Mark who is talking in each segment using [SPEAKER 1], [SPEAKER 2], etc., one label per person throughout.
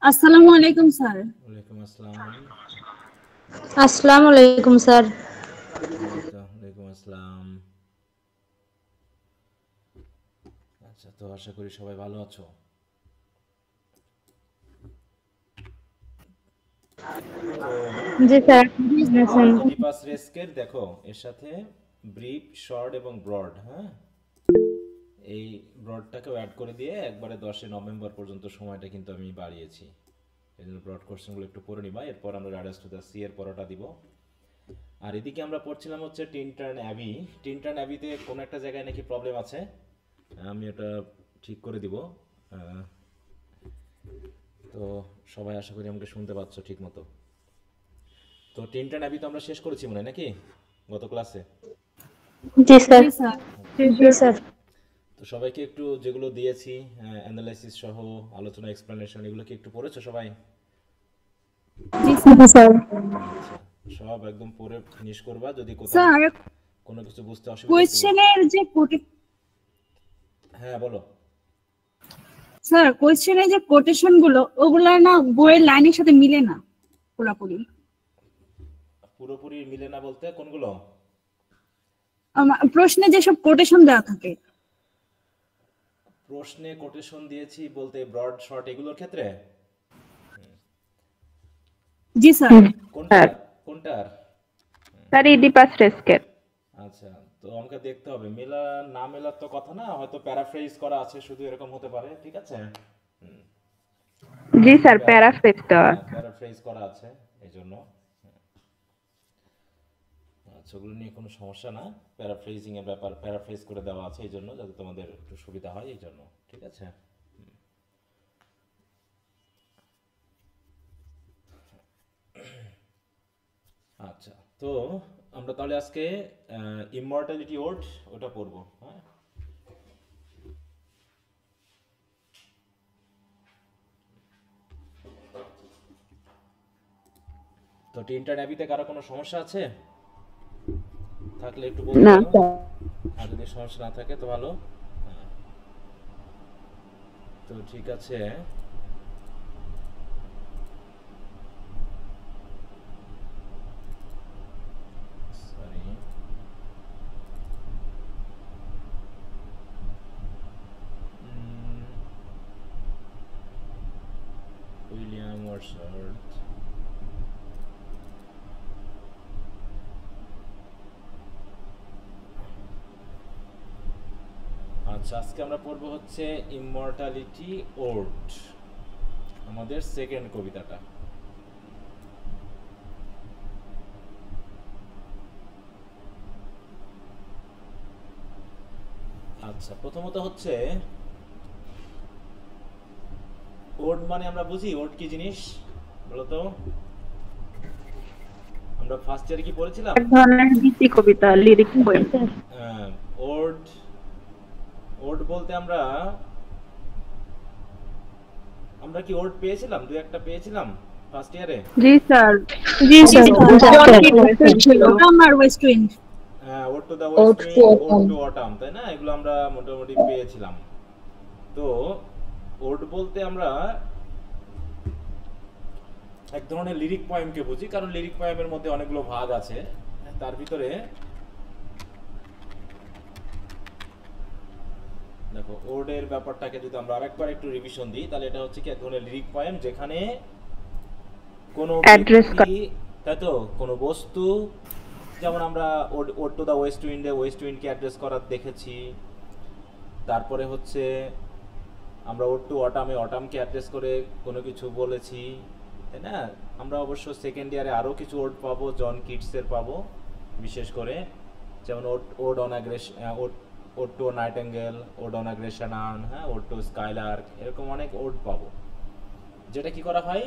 [SPEAKER 1] আসসালামু আলাইকুম স্যার।
[SPEAKER 2] ওয়ালাইকুম আসসালাম।
[SPEAKER 3] আসসালামু আলাইকুম স্যার।
[SPEAKER 2] এই তো ওয়ালাইকুম আসসালাম। আচ্ছা, তো আশা করি সবাই ভালো আছো। তো
[SPEAKER 3] জি স্যার।
[SPEAKER 2] ইডিপাস রেস্কের দেখো এর সাথে ব্রিফ, শর্ট এবং ব্রড, হ্যাঁ, এই ব্রডটাকেও অ্যাড করে দিয়ে একবারে 10 নভেম্বর পর্যন্ত সময়টা কিন্তু আমি বাড়িয়েছি। এই জন্য ব্রড কোশ্চেনগুলো একটু পড়ে নিবা, এরপর আমরা রাইডার্স টু দ্য সি এর পরোটা দিব। আর এদিকে আমরা পড়ছিলাম হচ্ছে টিনটার্ন অ্যাবি। টিনটার্ন অ্যাবিতে কোনো একটা জায়গায় নাকি প্রবলেম আছে, আমি এটা ঠিক করে দিব। তো সবাই আশা করি আমাকে শুনতে পাচ্ছ ঠিক মতো। তো টিনটার্ন অ্যাবি তো আমরা শেষ করেছি মনে হয় নাকি গত ক্লাসে?
[SPEAKER 3] জি স্যার।
[SPEAKER 1] জি স্যার।
[SPEAKER 3] জি স্যার।
[SPEAKER 2] তো সবাইকে একটু যেগুলো দিয়েছি অ্যানালাইসিস সহ আলোচনা, এক্সপ্লেনেশন, এগুলো কি একটু পড়েছো সবাই?
[SPEAKER 1] জি স্যার।
[SPEAKER 2] আচ্ছা, সব একদম পড়ে ফিনিশ করবা। যদি কোথাও
[SPEAKER 1] স্যার
[SPEAKER 2] কোনো কিছু বুঝতে অসুবিধা একটু
[SPEAKER 1] কোয়েশ্চেনের যে
[SPEAKER 2] হ্যাঁ বলো।
[SPEAKER 1] স্যার কোয়েশ্চেনের যে কোটেশন গুলো ওগুলা না বইয়ের লাইনের সাথে মিলে না পুরোপুরি।
[SPEAKER 2] পুরোপুরি মিলে না বলতে কোনগুলো?
[SPEAKER 1] প্রশ্নে যেসব কোটেশন দেওয়া থাকে।
[SPEAKER 2] প্রশ্নে কোটেশন দিয়েছি বলতে ব্রড, শর্ট এগুলোর ক্ষেত্রে?
[SPEAKER 1] জি স্যার।
[SPEAKER 2] কোনটার কোনটার?
[SPEAKER 3] স্যার ইডিপাস রেস্কের।
[SPEAKER 2] আচ্ছা, তো আমাকে দেখতে হবে মেলা না মেলার তো কথা না, হয়তো প্যারাফ্রেজ করা আছে শুধু, এরকম হতে পারে। ঠিক আছে,
[SPEAKER 3] জি স্যার, প্যারাফ্রেজ দেওয়া।
[SPEAKER 2] প্যারাফ্রেজ করা আছে এই জন্য। আচ্ছা, ওগুলো নিয়ে কোনো সমস্যা না। প্যারাফ্রেজিং এর ব্যাপার, প্যারাফ্রেজ করে দেওয়া আছে এই জন্য, যাতে তোমাদের একটু সুবিধা হয় এই জন্য। ঠিক আছে, আচ্ছা। তো আমরা তাহলে আজকে ইমমর্টালিটি ওড ওটা পড়বো। হ্যাঁ, তো টিনটার অ্যাবিতে কারো কোনো সমস্যা আছে? থাকলে একটু বলতে
[SPEAKER 3] না
[SPEAKER 2] পারো।
[SPEAKER 3] স্যার।
[SPEAKER 2] আর যদি সমস্যা না থাকে তো ভালো। হ্যাঁ, তো ঠিক আছে। Sorry, William Wordsworth. আচ্ছা, আজকে আমরা পড়বো হচ্ছে ইমমর্টালিটি ওড, আমাদের সেকেন্ড কবিতাটা। আচ্ছা, প্রথমত হচ্ছে ওড মানে আমরা বুঝি ওড কি জিনিস বলতো? আমরা ফার্স্ট ইয়ারে কি পড়েছিলাম?
[SPEAKER 3] এক ধরনের গীতি কবিতা, লিরিক পোয়েম।
[SPEAKER 2] ওড, ওড বলতে আমরা আমরা কি ওড পেয়েছিলাম? দু একটা পেয়েছিলাম ফার্স্ট ইয়ারে।
[SPEAKER 3] জি স্যার।
[SPEAKER 1] জি স্যার।
[SPEAKER 3] জন কিটসের ছিল।
[SPEAKER 1] আমার west wind.
[SPEAKER 2] Ode to the west wind, ode to autumn, তাই না? এগুলো আমরা মোটামুটি পেয়েছিলাম। তো ওড বলতে আমরা এক ধরনের লিরিক পয়েমকে বুঝি, কারণ লিরিক পয়েমের মধ্যে অনেকগুলো ভাগ আছে। তার ভিতরে দেখো ওডের ব্যাপারটাকে যদি আমরা আরেকবার একটু রিভিশন দিই, তাহলে এটা হচ্ছে কি এক ধরনের লিরিক পয়েম যেখানে কোনো ব্যক্তি, তাই তো, কোনো বস্তু, যেমন আমরা ওড টু দ্য ওয়েস্ট উইন্ডে ওয়েস্ট উইন্ডকে অ্যাড্রেস করার দেখেছি। তারপরে হচ্ছে আমরা ওড টু অটামে অটামকে অ্যাড্রেস করে কোনো কিছু বলেছি, তাই না? আমরা অবশ্য সেকেন্ড ইয়ারে আরও কিছু ওড পাবো, জন কিটসের পাবো বিশেষ করে, যেমন ode on ode to nightingale, ode on a Grecian urn, হ্যাঁ, ওড টু স্কাইলার্ক, এরকম অনেক ওড পাবো, যেটা কি করা হয়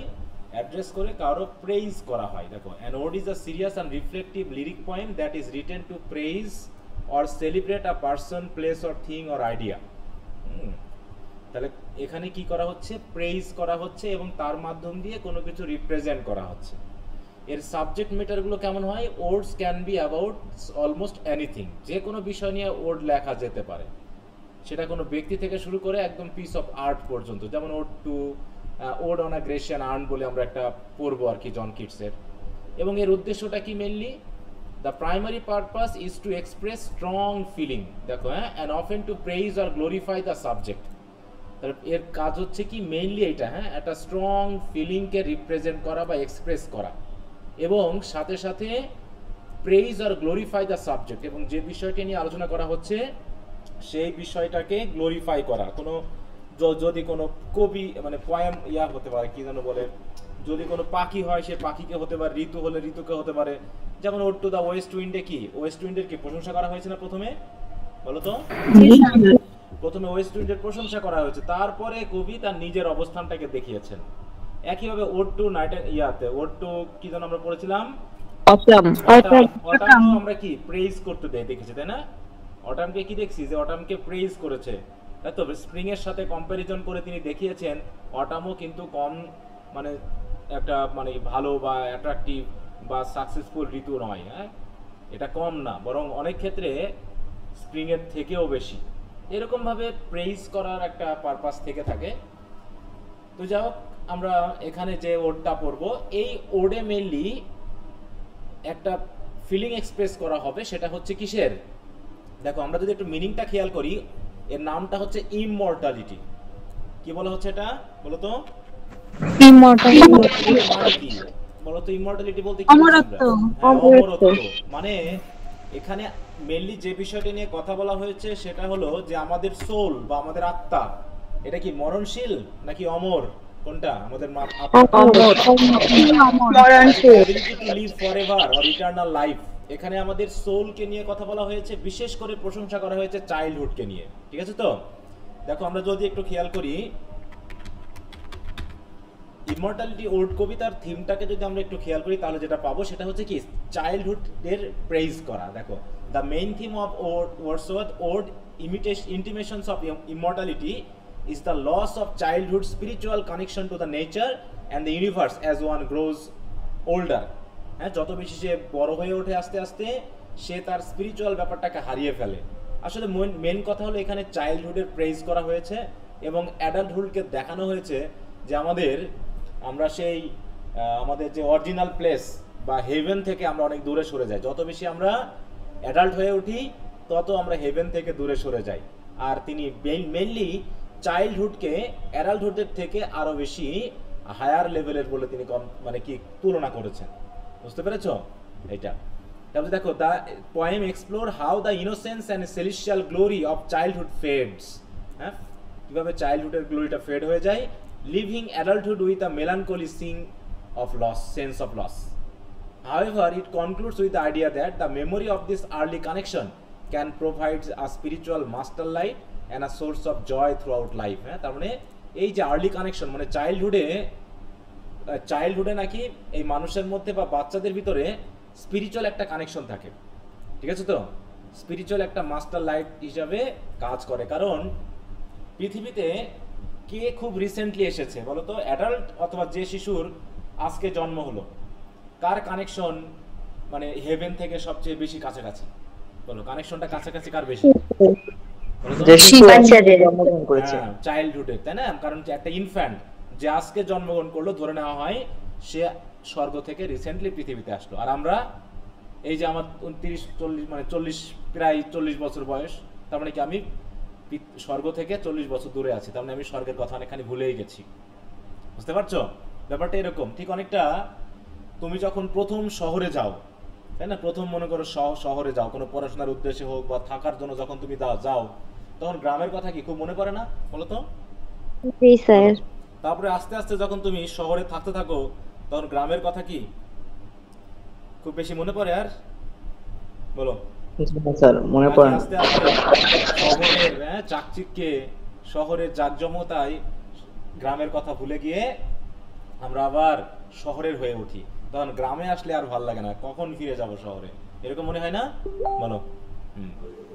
[SPEAKER 2] অ্যাড্রেস করে কারো প্রেইজ করা হয়। দেখো, an ode is a serious and reflective lyric poem that is written to praise or celebrate a person, place or thing or idea. তাহলে এখানে কি করা হচ্ছে? প্রেইজ করা হচ্ছে এবং তার মাধ্যম দিয়ে কোনো কিছু রিপ্রেজেন্ট করা হচ্ছে। এর সাবজেক্ট ম্যাটারগুলো কেমন হয়? Odds can be about almost anything, যে কোনো বিষয় নিয়ে ওড লেখা যেতে পারে, সেটা কোনো ব্যক্তি থেকে শুরু করে একদম পিস অফ আর্ট পর্যন্ত। যেমন ode to ode on a Grecian urn বলে আমরা একটা পড়বো আর কি জন কিটসের। এবং এর উদ্দেশ্যটা কি mainly, the primary purpose is to express strong feeling, দেখো হ্যাঁ, and often to praise or glorify the subject. এর কাজ হচ্ছে কি মেইনলি এটা, হ্যাঁ, একটা স্ট্রং ফিলিংকে রিপ্রেজেন্ট করা বা এক্সপ্রেস করা, এবং সাথে সাথে praise or glorify the subject, এবং যে বিষয়টি নিয়ে আলোচনা করা হচ্ছে সেই বিষয়টাকে গ্লোরিফাই করা। কোনো যদি কোনো কবি মানে পোয়েম ইয়া হতে পারে, কি যেন বলে, যদি কোনো পাখি হয় সে পাখিকে হতে পারে, ঋতু হলে ঋতুকে হতে পারে। যেমন ওড টু দ্য ওয়েস্ট উইন্ডে কি, ওয়েস্ট উইন্ডের কি প্রশংসা করা হয়েছে না প্রথমে, বলো তো? প্রথমে ওয়েস্ট উইন্ডের প্রশংসা করা হয়েছে, তারপরে কবি তার নিজের অবস্থানটাকে দেখিয়েছেন। একইভাবে ওড টু নাইট ইয়াতে, ওড টু কি যেন আমরা পড়েছিলাম, অটাম আমরা কি প্রেইজ করতে দেখেছি, তাই না? অটামকে কি দেখছি যে অটামকে প্রেইজ করেছে, তাই তো? স্প্রিং এর সাথে কম্পারিজন করে তিনি দেখিয়েছেন অটামও কিন্তু কম মানে একটা মানে ভালো বা অ্যাট্রাকটিভ বা সাকসেসফুল ঋতু নয়, হ্যাঁ, এটা কম না, বরং অনেক ক্ষেত্রে স্প্রিং এর থেকেও বেশি। এরকম ভাবে প্রেইজ করার একটা পারপাস থেকে থাকে। তো যাই হোক, আমরা এখানে যে ওডটা পড়বো, এই ওডে মেইনলি একটা ফিলিং এক্সপ্রেস করা হবে, সেটা হচ্ছে কিসের, দেখো আমরা যদি একটু মিনিংটা খেয়াল করি, এর নামটা হচ্ছে ইমমর্টালিটি। কি বলা হচ্ছে এটা, বলো তো? ইমমর্টালিটি মানে কি বলো তো? ইমমর্টালিটি বলতে কি
[SPEAKER 1] অমরত্ব।
[SPEAKER 2] অমরত্ব মানে এখানে মেইনলি যে বিষয়টা নিয়ে কথা বলা হয়েছে সেটা হলো যে আমাদের সোল বা আমাদের আত্মা, এটা কি মরণশীল নাকি অমর? কোনটা আমাদের এখানে আমাদের সোলকে নিয়ে কথা বলা হয়েছে, বিশেষ করে প্রশংসা করা হয়েছে চাইল্ডহুডকে নিয়ে, ঠিক আছে তো? দেখো আমরা যদি একটু খেয়াল করি ইমমর্টালিটি ওড কবিতার থিমটাকে যদি আমরা একটু খেয়াল করি, তাহলে যেটা পাবো সেটা হচ্ছে কি চাইল্ডহুড এর প্রেইজ করা। দেখো, the main theme of Wordsworth ode intimations of immortality is the loss of childhood spiritual connection to the nature and the universe as one grows older. হ্যাঁ, যত বেশি সে বড় হয়ে ওঠে আস্তে আস্তে সে তার স্পিরিচুয়াল ব্যাপারটাকে হারিয়ে ফেলে। আসলে মেন কথা হলো এখানে চাইল্ডহুডের প্রেইজ করা হয়েছে এবং অ্যাডাল্টহুডকে দেখানো হয়েছে যে আমরা সেই আমাদের যে অরিজিনাল প্লেস বা হেভেন থেকে আমরা অনেক দূরে সরে যাই। যত বেশি আমরা অ্যাডাল্ট হয়ে উঠি তত আমরা হেভেন থেকে দূরে সরে যাই। আর তিনি মেইনলি চাইল্ডহুডকে অ্যাডাল্টহুডের থেকে আরো বেশি হায়ার লেভেলের বলে তিনি মানে কি তুলনা করেছেন। বুঝতে পেরেছো এটা? তাহলে দেখো, the poem explore how the innocence and celestial glory of childhood fades. হ্যাঁ, কিভাবে চাইল্ডহুডের গ্লোরিটা ফেড হয়ে যায়, living adulthood with a melancholy sense of loss, sense of loss. However, it concludes with the idea that the memory of this early connection can provide a spiritual master light and a source of joy throughout life. হ্যাঁ, তার মানে এই যে early connection মানে চাইল্ডহুডে নাকি এই মানুষের মধ্যে বা বাচ্চাদের ভিতরে স্পিরিচুয়াল একটা কানেকশন থাকে, ঠিক আছে তো? স্পিরিচুয়াল একটা মাস্টার লাইট হিসাবে কাজ করে। কারণ পৃথিবীতে কে খুব রিসেন্টলি এসেছে বলো তো? অ্যাডাল্ট অথবা যে শিশুর আজকে জন্ম হলো, কার কানেকশন মানে হেভেন থেকে সবচেয়ে বেশি কাছাকাছি? বলো, কানেকশনটা কাছাকাছি কার বেশি? চাইল্ডহুডের, তাই না? কারণ একটা ইনফ্যান্ট যে আজকে জন্মগ্রহণ করলো ধরে নেওয়া হয় সে স্বর্গ থেকে রিসেন্টলি পৃথিবীতে আসলো। আর আমরা এই যে আমার 30-40 মানে 40 প্রায় 40 বছর বয়স, তার মানে কি আমি স্বর্গ থেকে 40 বছর দূরে আছি, তার মানে আমি স্বর্গের কথা অনেকখানি ভুলেই গেছি। বুঝতে পারছো ব্যাপারটা? এরকম ঠিক অনেকটা তুমি যখন প্রথম শহরে যাও, তাই না? প্রথম মনে করো শহরে যাও কোনো পড়াশোনার উদ্দেশ্যে হোক বা থাকার জন্য, যখন তুমি যাও তখন গ্রামের কথা কি খুব মনে পড়ে না বলো তো?
[SPEAKER 4] জি স্যার।
[SPEAKER 2] তারপরে আস্তে আস্তে যখন তুমি শহরে থাকতে থাকো তখন গ্রামের কথা কি খুব বেশি মনে পড়ে? আর বলো
[SPEAKER 5] স্যার, মনে পড়ে না।
[SPEAKER 2] আস্তে আস্তে শহরের চাকচিক্যে, শহরের জাকজমতায় গ্রামের কথা ভুলে গিয়ে আমরা আবার শহরের হয়ে উঠি, তখন গ্রামে আসলে আর ভালো লাগে না, কখন ফিরে যাব শহরে, এরকম মনে হয় না? বলো।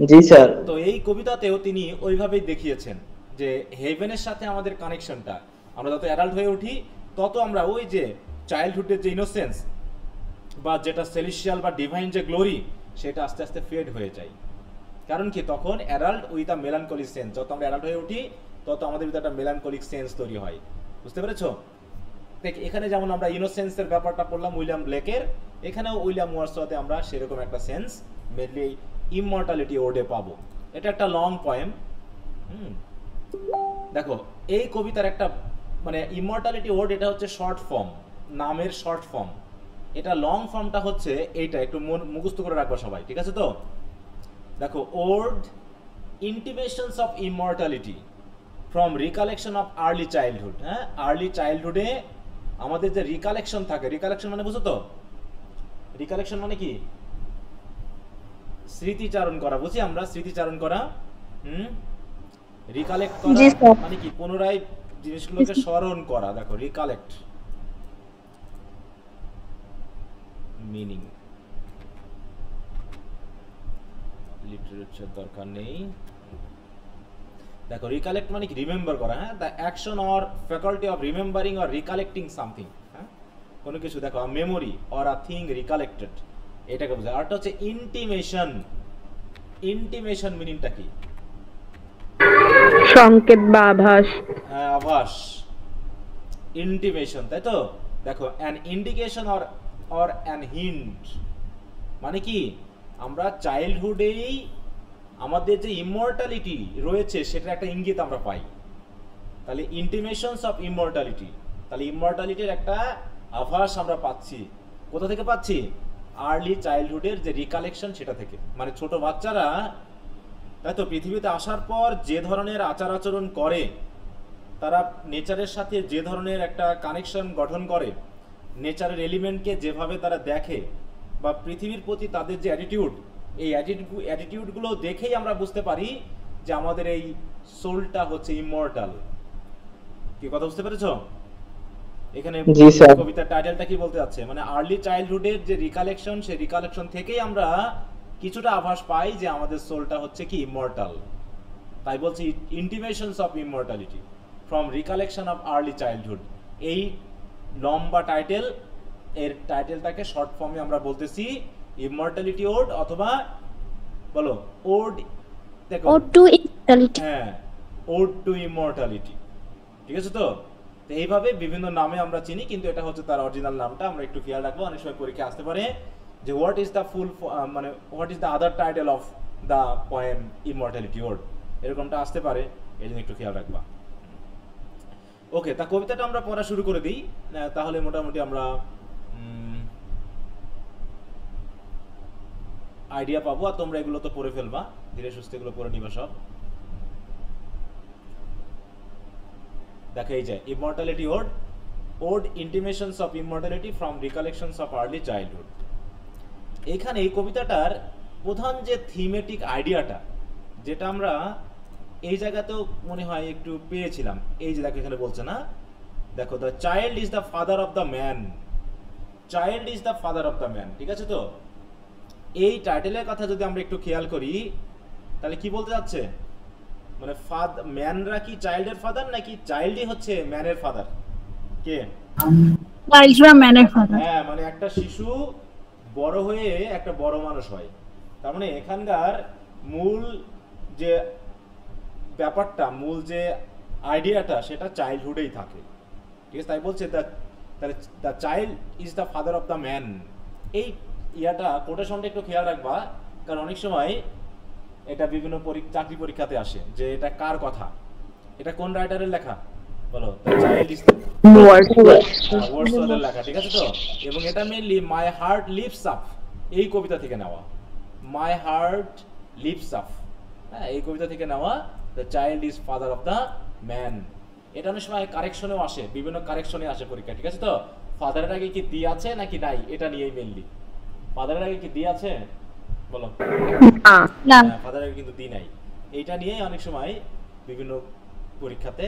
[SPEAKER 5] জি স্যার।
[SPEAKER 2] তো এই কবিতাতেও তিনি ওইভাবেই দেখিয়েছেন যে হেভেনের সাথে আমাদের কানেকশনটা, আমরা যত অ্যাডাল্ট হয়ে উঠি তত আমরা ওই যে চাইল্ডহুডের যে ইনোসেন্স বা যেটা সেলিশিয়াল বা ডিভাইন যে গ্লোরি, সেটা আস্তে আস্তে ফেড হয়ে যায়। কারণ কি, তখন adult with a melancholic sense, যত আমরা অ্যাডাল্ট হয়ে উঠি তত আমাদের ভিতরে একটা মেলানকলিক সেন্স তৈরি হয়। বুঝতে পেরেছো? দেখ এখানে যেমন আমরা ইনোসেন্সের ব্যাপারটা পড়লাম উইলিয়াম ব্লেকের, এখানেও উইলিয়াম ওয়ার্ডসওয়ার্থে আমরা সেরকম একটা সেন্স মেনলি ইমমর্টালিটি ওডে পাবো। এটা একটা লং পয়েম। দেখো এই কবিতার একটা মানে ইমমর্টালিটি ওড, এটা হচ্ছে শর্ট ফর্ম, নামের শর্ট ফর্ম। এটা লং ফর্মটা হচ্ছে এইটা, একটু মুখস্থ করে রাখবা সবাই, ঠিক আছে তো? দেখো ode intimations of immortality from recollection of early childhood. হ্যাঁ, আর্লি চাইল্ডহুডে আমাদের যে রিকালেকশন থাকে, রিকালেকশন মানে বুঝো তো? রিকালেকশন মানে কি? স্মৃতিচারণ করা, বুঝি আমরা স্মৃতিচারণ করা। রিকালেক্ট করা মানে কি? পুনরায় জিনিসগুলোকে স্মরণ করা। দেখো রিকালেক্ট মিনিং, লিটারেচার দরকার নেই। দেখো রিকালেক্ট মানে কি? রিমেম্বার করা। হ্যাঁ, the action or faculty of remembering or recollecting something. হ্যাঁ, কোনো কিছু দেখো memory or a thing recollected, এটাকে বোঝায়। আরটা হচ্ছে ইন্টিমেশন। ইন্টিমেশন মিনিংটা কি?
[SPEAKER 3] সংকেত বা আভাস।
[SPEAKER 2] হ্যাঁ, আভাস, ইন্টিমেশন, তাই তো? দেখো an indication or an hint মানে কি? আমরা চাইল্ডহুডেই আমাদের যে ইমমর্টালিটি রয়েছে সেটার একটা ইঙ্গিত আমরা পাই। তাহলে ইন্টিমেশনস অফ ইমমর্টালিটি, তাহলে ইমমর্টালিটির একটা আভাস আমরা পাচ্ছি। কোথা থেকে পাচ্ছি? আর্লি চাইল্ডহুডের যে রিকালেকশন সেটা থেকে। মানে ছোট বাচ্চারা তাই তো পৃথিবীতে আসার পর যে ধরনের আচার আচরণ করে, তারা নেচারের সাথে যে ধরনের একটা কানেকশন গঠন করে, নেচারের এলিমেন্টকে যেভাবে তারা দেখে, বা পৃথিবীর প্রতি তাদের যে অ্যাটিটিউড, এই অ্যাটিটিউডগুলো দেখেই আমরা বুঝতে পারি যে আমাদের এই সোলটা হচ্ছে ইমমর্টাল। কি কথা বুঝতে পেরেছো? এখানে কবিতার টাইটেলটা কি বলতে যাচ্ছে? মানে আর্লি চাইল্ডহুডের যে রিকালেকশন, সেই রিকালেকশন থেকেই আমরা কিছুটা আভাস পাই যে আমাদের সোলটা হচ্ছে কি ইমমর্টাল। তাই বলছি intimations of immortality from recollection of early childhood. এই লম্বা টাইটেল, এর টাইটেলটাকে শর্ট ফর্মে আমরা বলতেছি ইমমর্টালিটি ওড, অথবা বলো ওড, দেখো
[SPEAKER 4] ওড টু ইমমর্টালিটি।
[SPEAKER 2] হ্যাঁ, ওড টু ইমমর্টালিটি, ঠিক আছে তো? তো এইভাবে বিভিন্ন নামে আমরা চিনি, কিন্তু এটা হচ্ছে তার অরিজিনাল নামটা। আমরা একটু খেয়াল রাখবো, অনেক সময় পরীক্ষা আসতে পারে যে হোয়াট ইজ দ্য ফুল, মানে what is the other title of the poem immortality ode, এরকমটা আসতে পারে, এই জন্য একটু খেয়াল রাখবা। ওকে, তা কবিতাটা আমরা পড়া শুরু করে দিই, তাহলে মোটামুটি আমরা আইডিয়া পাবো। আর তোমরা এগুলো তো পড়ে ফেলবা, ধীরে সুস্থে এগুলো পড়ে নিবা সব। দেখো এই যে immortality ode, ode intimations of immortality from recollections of early childhood. এখানে এই কবিতাটার প্রধান যে থিমেটিক আইডিয়াটা, যেটা আমরা এই জায়গাতেও মনে হয় একটু পেয়েছিলাম, এই যে দেখো এখানে বলছে না, দেখো the child is the father of the man, child is the father of the man, ঠিক আছে তো? এই টাইটেলের কথা যদি আমরা একটু খেয়াল করি, তাহলে কি বলতে যাচ্ছে? মানে ম্যানরা কি চাইল্ডের ফাদার, নাকি চাইল্ডই হচ্ছে ম্যানের ফাদার? কে?
[SPEAKER 1] চাইল্ডরা ম্যানের ফাদার।
[SPEAKER 2] হ্যাঁ, মানে একটা শিশু বড় হয়ে একটা বড় মানুষ হয়। তার মানে এখানকার মূল যে ব্যাপারটা, মূল যে আইডিয়াটা, সেটা চাইল্ডহুডেই থাকে, ঠিক আছে? তাই বলছে the child is the father of the man. এই ইয়াটা কোটেশনটা একটু খেয়াল রাখবা, কারণ অনেক সময় এটা বিভিন্ন চাকরি পরীক্ষাতে আসে যে এটা কার কথা, এটা কোন রাইটারের লেখা বলো? দ্য চাইল্ড ইজ ওয়ার্ডসওয়ার্থের লেখা, ঠিক আছে তো? এবং এটা mainly my heart lifts up এই কবিতা থেকে নেওয়া। মাই হার্ট লিফটস আপ, হ্যাঁ, এই কবিতা থেকে নেওয়া। The child is father of the man. এটা অনেক সময় কারেকশনেও আসে, বিভিন্ন কারেকশনে আসে পরীক্ষা, ঠিক আছে তো? ফাদারের আগে কি দি আছে নাকি নাই, এটা নিয়েই মেইনলি। ফাদারের আগে কি দি আছে বলো?
[SPEAKER 1] না,
[SPEAKER 2] ফাদারের আগে কিন্তু দি নাই। এইটা নিয়েই অনেক সময় বিভিন্ন পরীক্ষাতে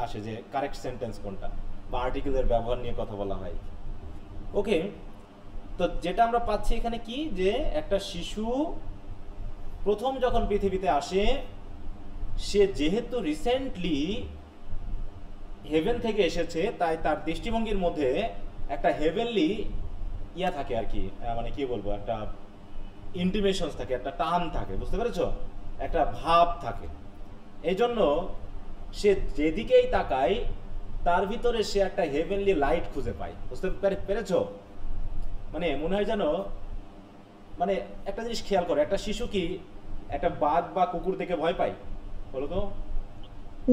[SPEAKER 2] আসে যে কারেক্ট সেন্টেন্স কোনটা, বা আর্টিকেলের ব্যবহার নিয়ে কথা বলা হয়। ওকে, তো যেটা আমরা পাচ্ছি এখানে কি, যে একটা শিশু প্রথম যখন পৃথিবীতে আসে, সে যেহেতু রিসেন্টলি হেভেন থেকে এসেছে, তাই তার দৃষ্টিভঙ্গির মধ্যে একটা হেভেনলি ইয়া থাকে আর কি, মানে কি বলবো, একটা ইন্টিমেশনস থাকে, একটা টান থাকে, বুঝতে পেরেছো? একটা ভাব থাকে। এই জন্য সে যেদিকেই তাকায় তার ভিতরে সে একটা হেভেনলি লাইট খুঁজে পায়। বুঝতে পেরেছো? মানে মনে হয় যেন, মানে একটা জিনিস খেয়াল করো, একটা শিশু কি একটা বাঘ বা কুকুর দেখে ভয় পায়? বলো তো।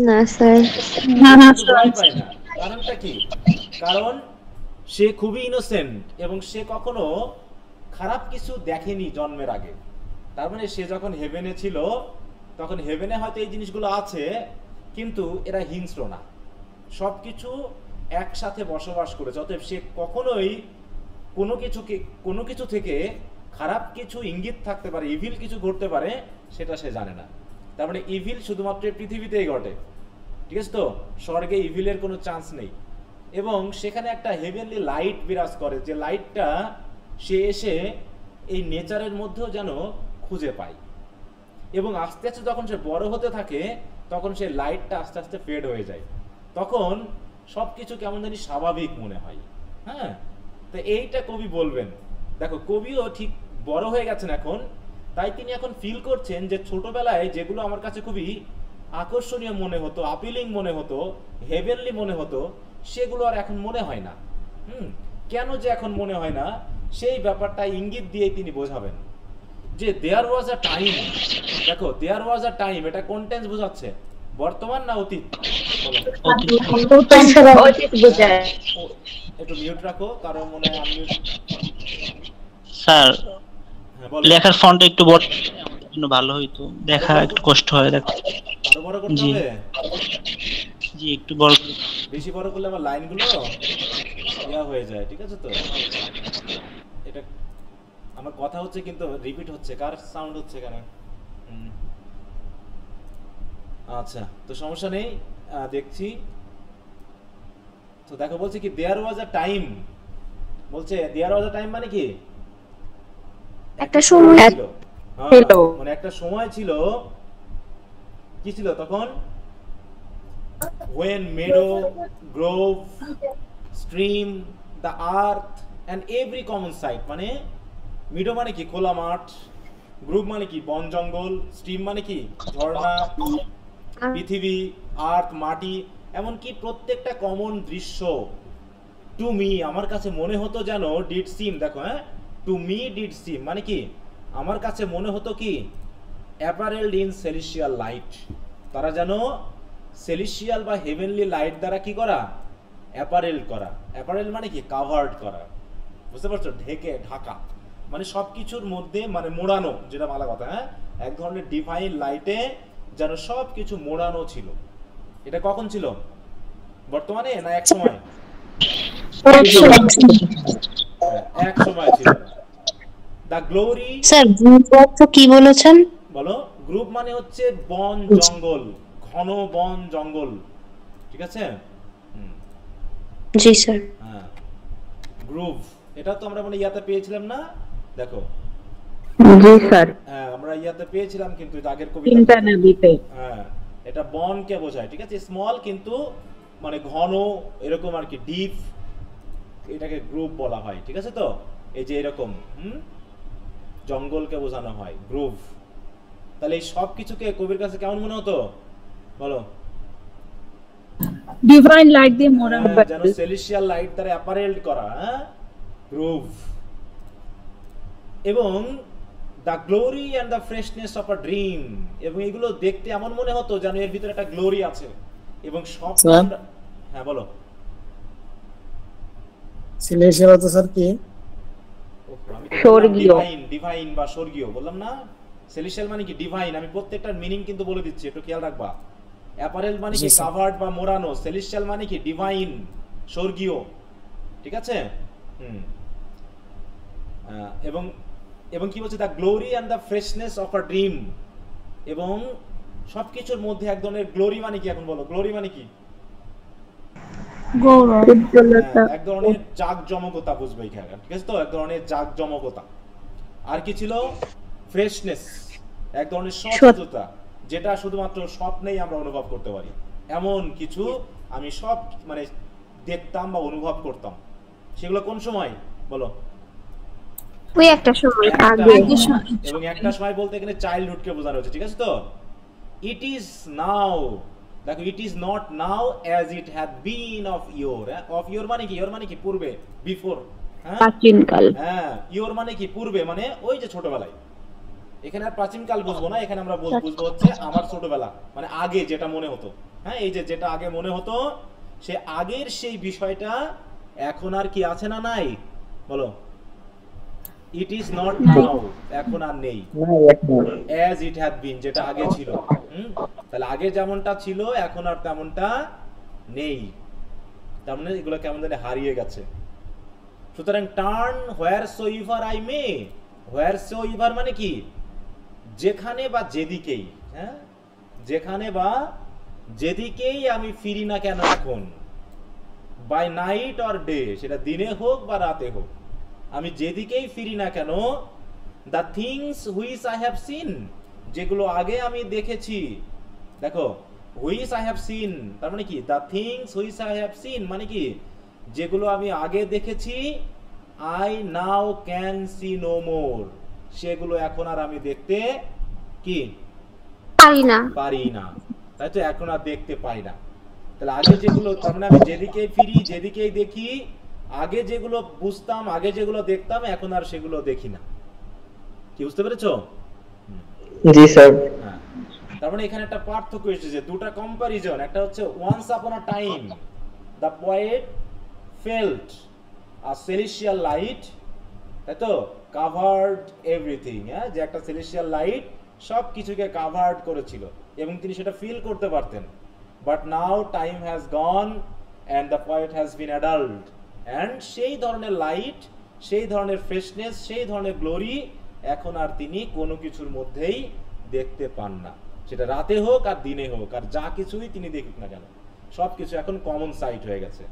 [SPEAKER 4] না স্যার।
[SPEAKER 2] ভয় পায় না। কারণটা কি? কারণ সে খুবই ইনোসেন্ট এবং সে কখনো খারাপ কিছু দেখেনি জন্মের আগে। তার মানে সে যখন হেভেনে ছিল তখন হেভেনে হয়তো এই জিনিসগুলো আছে, কিন্তু এরা হিংস্র না, সবকিছু একসাথে বসবাস করেছে। অতএব সে কখনোই কোনো কিছু থেকে খারাপ কিছু ইঙ্গিত থাকতে পারে, ইভিল কিছু ঘটতে পারে, সেটা সে জানে না। তার মানে ইভিল শুধুমাত্র পৃথিবীতেই ঘটে, ঠিক আছে তো? স্বর্গে ইভিলের কোনো চান্স নেই। এবং সেখানে একটা হেভেনলি লাইট বিরাজ করে, যে লাইটটা সে এসে এই নেচারের মধ্যেও যেন খুঁজে পায়। এবং আস্তে আস্তে যখন সে বড় হতে থাকে তখন সে লাইটটা আস্তে আস্তে ফেড হয়ে যায়, তখন সবকিছু কেমন জানি স্বাভাবিক মনে হয়। হ্যাঁ, তো এইটা কবি বলবেন। দেখো, কবিও ঠিক বড় হয়ে গেছেন এখন, তাই তিনি এখন ফিল করছেন যে ছোটবেলায় যেগুলো আমার কাছে খুবই আকর্ষণীয় মনে হতো, আপিলিং মনে হতো, হেভেনলি মনে হতো, সেগুলো আর এখন মনে হয় না। কেন যে এখন মনে হয় না, সেই ব্যাপারটা ইঙ্গিত দিয়ে তিনি বোঝাবেন যে দেয়ার ওয়াজ আ টাইম। দেখো, দেয়ার ওয়াজ আ টাইম, এটা কোন টেন্স বোঝাচ্ছে? বর্তমান না অতীত?
[SPEAKER 3] অতীত বোঝায়।
[SPEAKER 2] একটু মিউট রাখো, কারণ মনে হয় আমি
[SPEAKER 6] স্যার
[SPEAKER 2] হ্যাঁ বলো।
[SPEAKER 6] লেখার ফন্ট একটু বড় জন্য ভালো হইতো, দেখা একটু কষ্ট হয়। দেখো
[SPEAKER 2] আরো বড় করতে
[SPEAKER 6] জি।
[SPEAKER 2] হবে?
[SPEAKER 6] জি একটু বড়।
[SPEAKER 2] বেশি বড় করলে আমার লাইনগুলো ইয়া হয়ে যায়, ঠিক আছে তো? এটা আমার কথা হচ্ছে কিন্তু রিপিট হচ্ছে, কার সাউন্ড হচ্ছে এখানে? আচ্ছা, তো সমস্যা নেই, দেখছি। তো দেখো, বলছে কি দেয়ার ওয়াজ আ টাইম, বলছে দেয়ার ওয়াজ আ টাইম মানে কি
[SPEAKER 4] একটা সময়
[SPEAKER 2] ছিল। মানে একটা সময় ছিল, কি ছিল তখন? when meadow, grove, stream, the earth and every common sight, মানে meadow মানে কি খোলা মাঠ, grove মানে কি বন জঙ্গল, stream মানে কি ঝর্ণা, পৃথিবী, আর্থ মাটি, এমনকি প্রত্যেকটা কমন দৃশ্য টু মি আমার কাছে মনে হতো যেন ডিড সিম। দেখো, হ্যাঁ, টু মি ডিড সিম মানে কি আমার কাছে মনে হতো কি অ্যাপারেলড ইন সেলিশিয়াল লাইট, তারা যেন সেলিশিয়াল বা হেভেনলি লাইট দ্বারা কি করা? অ্যাপারেল করা। অ্যাপারেল মানে কি কাভার্ড করা, বুঝতে পারছো? ঢেকে, ঢাকা, মানে সবকিছুর মধ্যে মানে মোড়ানো, যেটা ভালো কথা। হ্যাঁ, এক ধরনের ডিভাইন লাইটে যেন সবকিছু মোড়ানো ছিল। এটা কখন ছিল? বর্তমানে না এক সময়? এক সময় ছিল। The glory.
[SPEAKER 4] স্যার গ্রুপ অর্থ কি বলেছেন?
[SPEAKER 2] বলো। গ্রুপ মানে হচ্ছে বন জঙ্গল, ঘন বন জঙ্গল, ঠিক আছে?
[SPEAKER 4] জি স্যার।
[SPEAKER 2] হ্যাঁ, গ্রুভ, এটা তো আমরা মানে ইয়াতে পেয়েছিলাম না? দেখো,
[SPEAKER 3] জি স্যার।
[SPEAKER 2] হ্যাঁ, আমরা ইয়াতে পেয়েছিলাম, কিন্তু আগের কবিতা
[SPEAKER 3] ইন্টারনেটে।
[SPEAKER 2] হ্যাঁ, এটা বনকে বোঝায়, ঠিক আছে? স্মল কিন্তু মানে ঘন এরকম আর কি, ডিপ, এটাকে গ্রুপ বলা হয়, ঠিক আছে তো? এই যে এরকম জঙ্গলকে বোঝানো হয় গ্রুভ। তাহলে এই সব কিছুকে কবির কাছে কেমন মনে হতো বলো?
[SPEAKER 1] ডিভাইন লাইট দিয়ে মোড়ানো,
[SPEAKER 2] যেন সেলিশিয়াল লাইট দ্বারা অ্যাপারেলড করা, হ্যাঁ, গ্রুভ। এবং the glory and the freshness of a dream, এবং এগুলো দেখতে এমন মনে হতো যেন এর ভিতরে একটা গ্লোরি আছে। এবং সব, হ্যাঁ বলো।
[SPEAKER 7] সেলেশিয়াল তো স্যার কি?
[SPEAKER 3] স্বর্গীয়।
[SPEAKER 2] ডিভাইন বা স্বর্গীয় বললাম না? সেলিশিয়াল মানে কি ডিভাইন। আমি প্রত্যেকটার মিনিং কিন্তু বলে দিচ্ছি, একটু খেয়াল রাখবা। অ্যাপারেল মানে কি কাভার্ড বা মোড়ানো, সেলিশিয়াল মানে কি ডিভাইন, স্বর্গীয়, ঠিক আছে? এবং এবং কি বলছে? The glory and the freshness of a dream, এবং সবকিছুর মধ্যে এক ধরনের গ্লোরি মানে কি? এখন বলো, গ্লোরি মানে কি? এক ধরনের জাঁকজমকতা, বুঝবে এখানে, ঠিক আছে তো? এক ধরনের জাঁকজমকতা। আর কি ছিল? ফ্রেশনেস, এক ধরনের সতেজতা, যেটা শুধুমাত্র স্বপ্নেই আমরা অনুভব করতে পারি। এমন কিছু আমি সব মানে দেখতাম বা অনুভব করতাম। সেগুলো কোন সময় বলো?
[SPEAKER 4] ওই একটা সময় আগে।
[SPEAKER 2] এবং একটা সময় বলতে এখানে চাইল্ডহুডকে বোঝানো হচ্ছে, ঠিক আছে তো? ইট ইজ নাও দেখো it is not now as it had been of your. Of your মানে কি? ইয়োর মানে কি? পূর্বে, বিফোর। হ্যাঁ,
[SPEAKER 3] প্রাচীনকাল।
[SPEAKER 2] হ্যাঁ, ইয়োর মানে কি? পূর্বে, মানে ওই যে ছোটবেলায়। এখানে আর প্রাচীনকাল বুঝবো না, এখানে আমরা বুঝবো হচ্ছে আমার ছোটবেলা, মানে আগে যেটা মনে হতো। হ্যাঁ, এই যে যেটা আগে মনে হতো, সে আগের সেই বিষয়টা এখন আর কি আছে না নাই? বলো। ইট ইজ নট নাও, এখন আর নেই। অ্যাজ ইট হ্যাড বিন, যেটা আগে ছিল। তাহলে আগে যেমনটা ছিল এখন আর তেমনটা নেই, তার মানে এগুলো কেমন জানি হারিয়ে গেছে। সুতরাং turn wheresoever I may, wheresoever মানে কি? যেখানে বা যেদিকেই, হ্যাঁ, যেখানে বা যেদিকেই আমি ফিরি না কেন এখন, বাই নাইট অর ডে, সেটা দিনে হোক বা রাতে হোক, আমি যেদিকেই ফিরি না কেন, the things which I have scene, যেগুলো আগে আমি দেখেছি। দেখো হুইচ আই হ্যাভ সিন তার মানে কি? The things which I have seen মানে কি? যেগুলো আমি আগে দেখেছি, I now can see no more, সেগুলো এখন আর আমি দেখতে কি পারি না। তাই তো, এখন আর দেখতে পাই না। তাহলে আগে যেগুলো, তার মানে আমি যেদিকেই ফিরি, যেদিকেই দেখি, আগে যেগুলো বুঝতাম, আগে যেগুলো দেখতাম, এখন আর সেগুলো দেখি না। কি বুঝতে পেরেছো?
[SPEAKER 5] জি স্যার।
[SPEAKER 2] হ্যাঁ, তার মানে এখানে একটা পার্থক্য এসেছে, দুটা কম্পারিজন। একটা হচ্ছে once upon a time the poet felt a celestial light, তাই তো, কাভার্ড এভরিথিং, হ্যাঁ, যে একটা সেলেস্টিয়াল লাইট সব কিছুকে কাভার্ড করেছিল এবং তিনি সেটা ফিল করতে পারতেন। But now time has gone and the poet has been adult, and সেই ধরনের লাইট, সেই ধরনের ফ্রেশনেস, সেই ধরনের গ্লোরি এখন আর তিনি কোনো কিছুর মধ্যেই দেখতে পান না। সেটা রাতে হোক আর দিনে হোক, আর যা কিছুই তিনি দেখুক না কেন, সব কিছু এখন কমন সাইট হয়ে গেছে।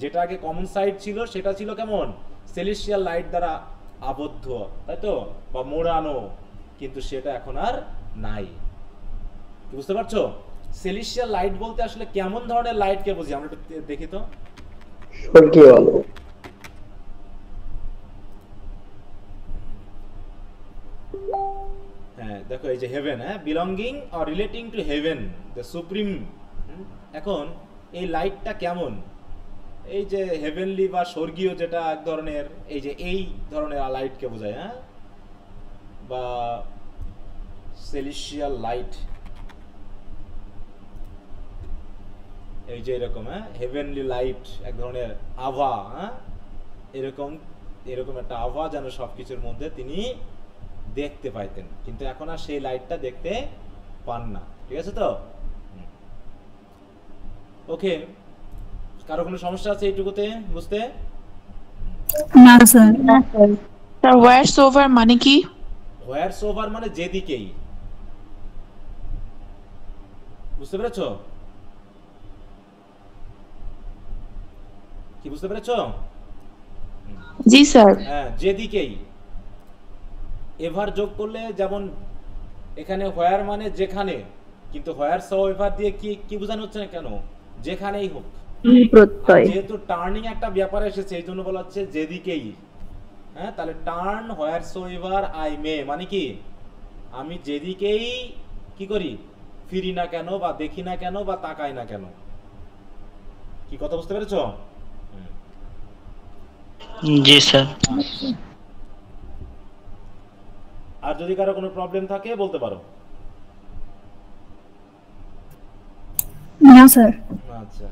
[SPEAKER 2] যেটা আগে কমন সাইট ছিল সেটা ছিল কেমন? সেলেস্টিয়াল লাইট দ্বারা আবদ্ধ, তাই তো, বা মোড়ানো, কিন্তু সেটা এখন আর নাই। বুঝতে পারছো? সেলেস্টিয়াল লাইট বলতে আসলে কেমন ধরনের লাইটকে বুঝি আমরা একটু দেখি তো।
[SPEAKER 5] স্বর্গীয় আলো।
[SPEAKER 2] হ্যাঁ, দেখো এই যে হেভেন, হ্যাঁ, belonging or relating to heaven, the supreme. এখন এই লাইটটা কেমন? এই যে হেভেনলি বা স্বর্গীয়, যেটা এক ধরনের, এই যে এই ধরনের লাইটকে বোঝায়, হ্যাঁ, বা সেলেস্টিয়াল লাইট, এই যে এরকম, হ্যাঁ, হেভেনলি লাইট, এক ধরনের আভা, হ্যাঁ, এরকম এরকম একটা আভা যেন সবকিছুর মধ্যে তিনি দেখতে পাইতেন, কিন্তু এখন আর সেই লাইটটা দেখতে পান না। ঠিক আছে তো? ওকে, কারো কোনো সমস্যা আছে এইটুকুতে বুঝতে?
[SPEAKER 1] না স্যার।
[SPEAKER 8] স্যার ওয়্যারস ওভার মানে কি?
[SPEAKER 2] ওয়্যারস ওভার মানে যেদিকেই, বুঝতে পেরেছো? কি বুঝতে পেরেছো?
[SPEAKER 8] জি স্যার।
[SPEAKER 2] হ্যাঁ, যেদিকেই। এভার যোগ করলে, যেমন এখানে হোয়ার মানে যেখানে, কিন্তু হোয়ার সো এভার দিয়ে কি কি বোঝানো হচ্ছে না কেন? যেখানেই হোক।
[SPEAKER 3] প্রত্যয়।
[SPEAKER 2] যেহেতু টার্নিং একটা ব্যাপার এসেছে, এই জন্য বলা হচ্ছে যেদিকেই। হ্যাঁ, তাহলে turn where so ever I may মানে কি? আমি যেদিকেই কি করি, ফিরি না কেন, বা দেখি না কেন, বা তাকাই না কেন। কি কথা বুঝতে পেরেছো?
[SPEAKER 6] জি স্যার।
[SPEAKER 2] আর যদি কারো কোনো প্রবলেম থাকে বলতে পারো।
[SPEAKER 1] না স্যার।
[SPEAKER 2] আচ্ছা,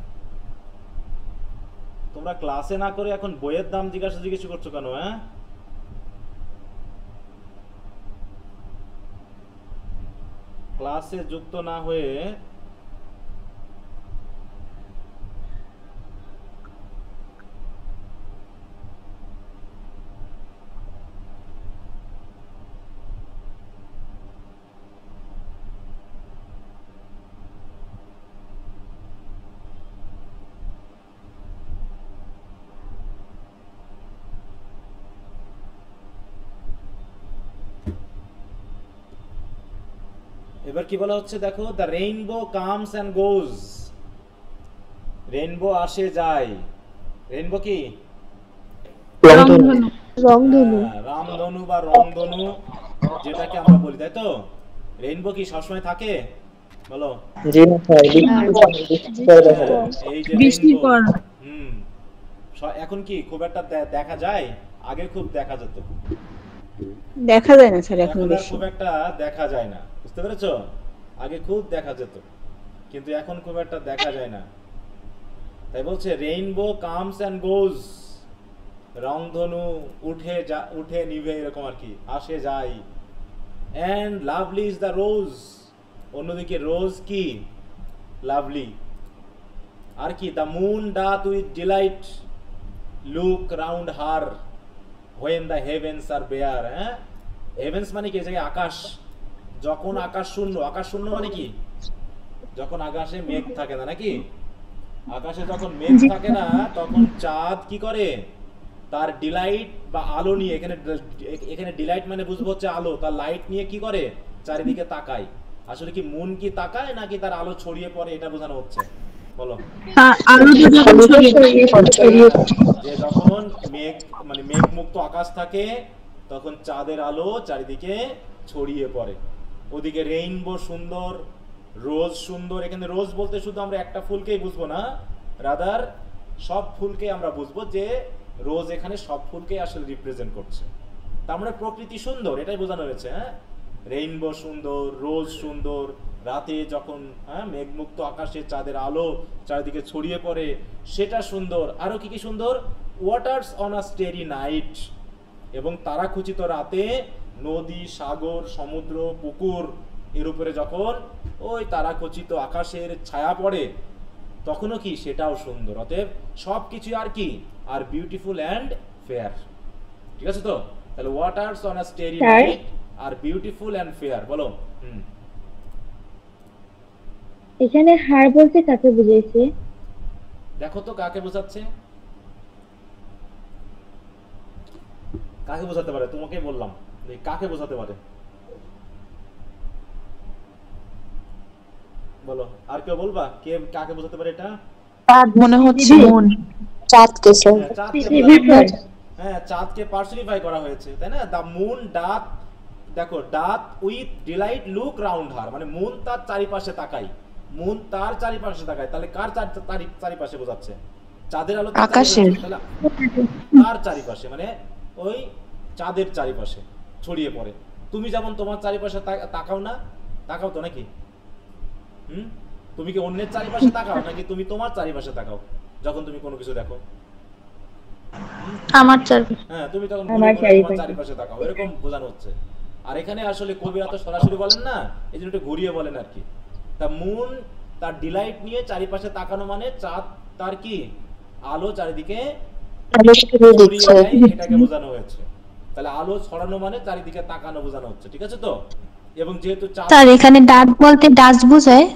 [SPEAKER 2] তোমরা ক্লাসে না করে এখন বইয়ের দাম জিজ্ঞেস করছো কেন? হ্যাঁ, ক্লাসে যুক্ত না হয়ে এবার কি বলা হচ্ছে দেখো, the rainbow comes and goes. Rainbow আসে যায়। রেইনবো কি?
[SPEAKER 4] রংধনু।
[SPEAKER 2] রামধনু বা রংধনু, যেটাকে আমরা বলি, তাই তো? রেইনবো কি সবসময় থাকে? বলো।
[SPEAKER 5] জি না স্যার, বৃষ্টি পরে দেখা যায়।
[SPEAKER 2] এই যে
[SPEAKER 1] বৃষ্টির
[SPEAKER 2] rainbow,
[SPEAKER 1] পর
[SPEAKER 2] হুম, এখন কি খুব একটা দেখা যায়? আগে খুব দেখা যেত,
[SPEAKER 3] দেখা যায় না স্যার এখন
[SPEAKER 2] এখন আর
[SPEAKER 3] বেশি।
[SPEAKER 2] খুব একটা দেখা যায় না, বুঝতে পেরেছো? আগে খুব দেখা যেত, কিন্তু এখন খুব একটা দেখা যায় না। তাই বলছে রেইনবো কামস অ্যান্ড গোজ, রংধনু উঠে নিভে, এরকম আর কি, আসে যায়। And lovely is the rose, অন্যদিকে রোজ কি লাভলি। আর কি, the moon doth with delight look round her when the heavens are bare. হ্যাঁ, হেভেন্স মানে কি, এই জায়গায় আকাশ, যখন আকাশ শূন্য, আকাশ শূন্য মানে কি, যখন আকাশে মেঘ থাকে না, নাকি? আকাশে যখন মেঘ থাকে না, তখন চাঁদ কি করে, তার ডিলাইট বা আলো নিয়ে, এখানে ডিলাইট মানে বুঝবো হচ্ছে আলো, তার লাইট নিয়ে কি করে, চারিদিকে তাকায়। আসলে কি মুন কি তাকায় নাকি তার আলো ছড়িয়ে পড়ে, এটা বোঝানো হচ্ছে? বলো। যে যখন মেঘ মানে মেঘ মুক্ত আকাশ থাকে, তখন চাঁদের আলো চারিদিকে ছড়িয়ে পড়ে। ওদিকে রেইনবো সুন্দর, রোজ সুন্দর। এখানে রোজ বলতে শুধু আমরা একটা ফুলকেই বুঝবো না, রাদার সব ফুলকে আমরা বুঝবো, যে রোজ এখানে সব ফুলকে আসলে রিপ্রেজেন্ট করছে। তার মানে প্রকৃতি সুন্দর, এটাই বোঝানো হয়েছে। হ্যাঁ, রেইনবো সুন্দর, রোজ সুন্দর, রাতে যখন মেঘমুক্ত আকাশে চাঁদের আলো চারিদিকে ছড়িয়ে পড়ে, সেটা সুন্দর। আরো কি কি সুন্দর, waters on a starry night, এবং তারাখচিত রাতে নদী, সাগর, সমুদ্র, পুকুর এর উপরে যখন ওই তারাখচিত আকাশের ছায়া পড়ে, তখনও কি সেটাও সুন্দর। অতএব সবকিছু আর কি, আর বিউটিফুল অ্যান্ড ফেয়ার। ঠিক আছে তো? তাহলে waters on a starry night are beautiful and fair. বলো।
[SPEAKER 3] এখানে হার বলতে কাকে বুঝাইছে?
[SPEAKER 2] দেখো তো কাকে বোঝাচ্ছে, কাকে বোঝাতে পারে? তোমাকে বললাম, কাকে বোঝাতে পারে বলো। আর কেউ বলবা, কে কাকে বোঝাতে পারে এটা?
[SPEAKER 8] চাঁদ মনে হচ্ছে মুন।
[SPEAKER 3] চাঁদকে স্যার।
[SPEAKER 2] হ্যাঁ, চাঁদকে পার্সনিফাই করা হয়েছে, তাই না? দ্য মুন ডাথ, দেখো, doth with delight look round her, মানে মুন তার চারিপাশে তাকায়, মুন তার চারিপাশে তাকায়। তাহলে কার চারিপাশে বোঝাচ্ছে? চাঁদের আলো
[SPEAKER 8] আকাশের।
[SPEAKER 2] তার চারিপাশে, মানে ওই চাঁদের চারিপাশে ছড়িয়ে পড়ে। তুমি যেমন তোমার চারিপাশে তাকাও না, তাকাও তো নাকি? তুমি কি অন্যের চারিপাশে তাকাও নাকি তুমি তোমার চারিপাশে তাকাও যখন তুমি কোনো কিছু দেখো?
[SPEAKER 4] আমার চারপাশে।
[SPEAKER 2] হ্যাঁ, তুমি তখন
[SPEAKER 3] আমার
[SPEAKER 2] চারিপাশে তাকাও, এরকম বোঝানো হচ্ছে। আর এখানে আসলে কবিরা তো সরাসরি বলেন না, এই জন্য একটু ঘুরিয়ে বলেন আর কি। তা মুন তার ডিলাইট নিয়ে চারিপাশে তাকানো, মানে চাঁদ তার কি আলো চারিদিকে ছড়িয়ে দেয়, এটাকে বোঝানো হয়েছে। তাহলে আলো ছড়ানো মানে চারিদিকে তাকানো বোঝানো হচ্ছে। ঠিক আছে তো? এবং যেহেতু চাঁদ,
[SPEAKER 4] স্যার এখানে ডাক বলতে ডাস বোঝায়?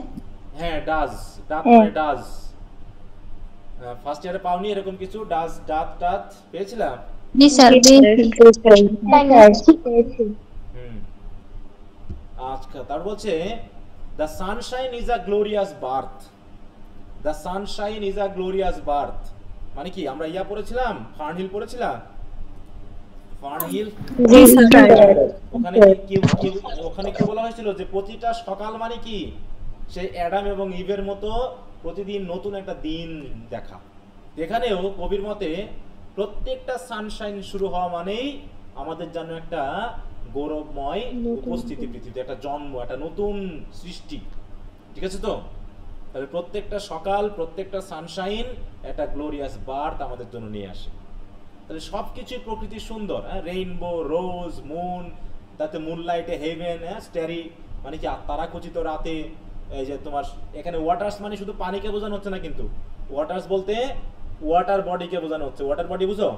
[SPEAKER 2] হ্যাঁ, ডাজ, ডাক মানে ডাজ। ফার্স্ট ইয়ারে পাওনি এরকম কিছু? ডাজ, ডাত পেয়েছিলাম?
[SPEAKER 4] জি স্যার,
[SPEAKER 2] আচ্ছা, তার বলছে the Sunshine is a glorious birth, the Sunshine is a glorious birth মানে কি? আমরা ইয়া পড়েছিলাম, ফার্নহিল পড়েছিলাম, ফার্নহিল। ওখানে কি বলা হয়েছিল যে প্রতিটা সকাল মানে কি, সেই অ্যাডাম এবং ইভের মতো প্রতিদিন নতুন একটা দিন দেখা। এখানেও কবির মতে প্রত্যেকটা সানশাইন শুরু হওয়া মানেই আমাদের জন্য একটা গৌরবময় উপস্থিতি, পৃথিবীতে একটা জন্ম, একটা নতুন সৃষ্টি। ঠিক আছে তো? তাহলে প্রত্যেকটা সকাল, প্রত্যেকটা সানশাইন একটা গ্লোরিয়াস বার্থ আমাদের জন্য নিয়ে আসে। তাহলে সবকিছুই প্রকৃতি সুন্দর। রেইনবো, রোজ, মুন, তাতে মুনলাইটে হেভেন, স্টারি মানে কি তারাখচিত রাতে। এই যে তোমার এখানে ওয়াটার্স মানে শুধু পানিকে বোঝানো হচ্ছে না, কিন্তু ওয়াটার্স বলতে ওয়াটার বডিকে বোঝানো হচ্ছে। ওয়াটার বডি বুঝো?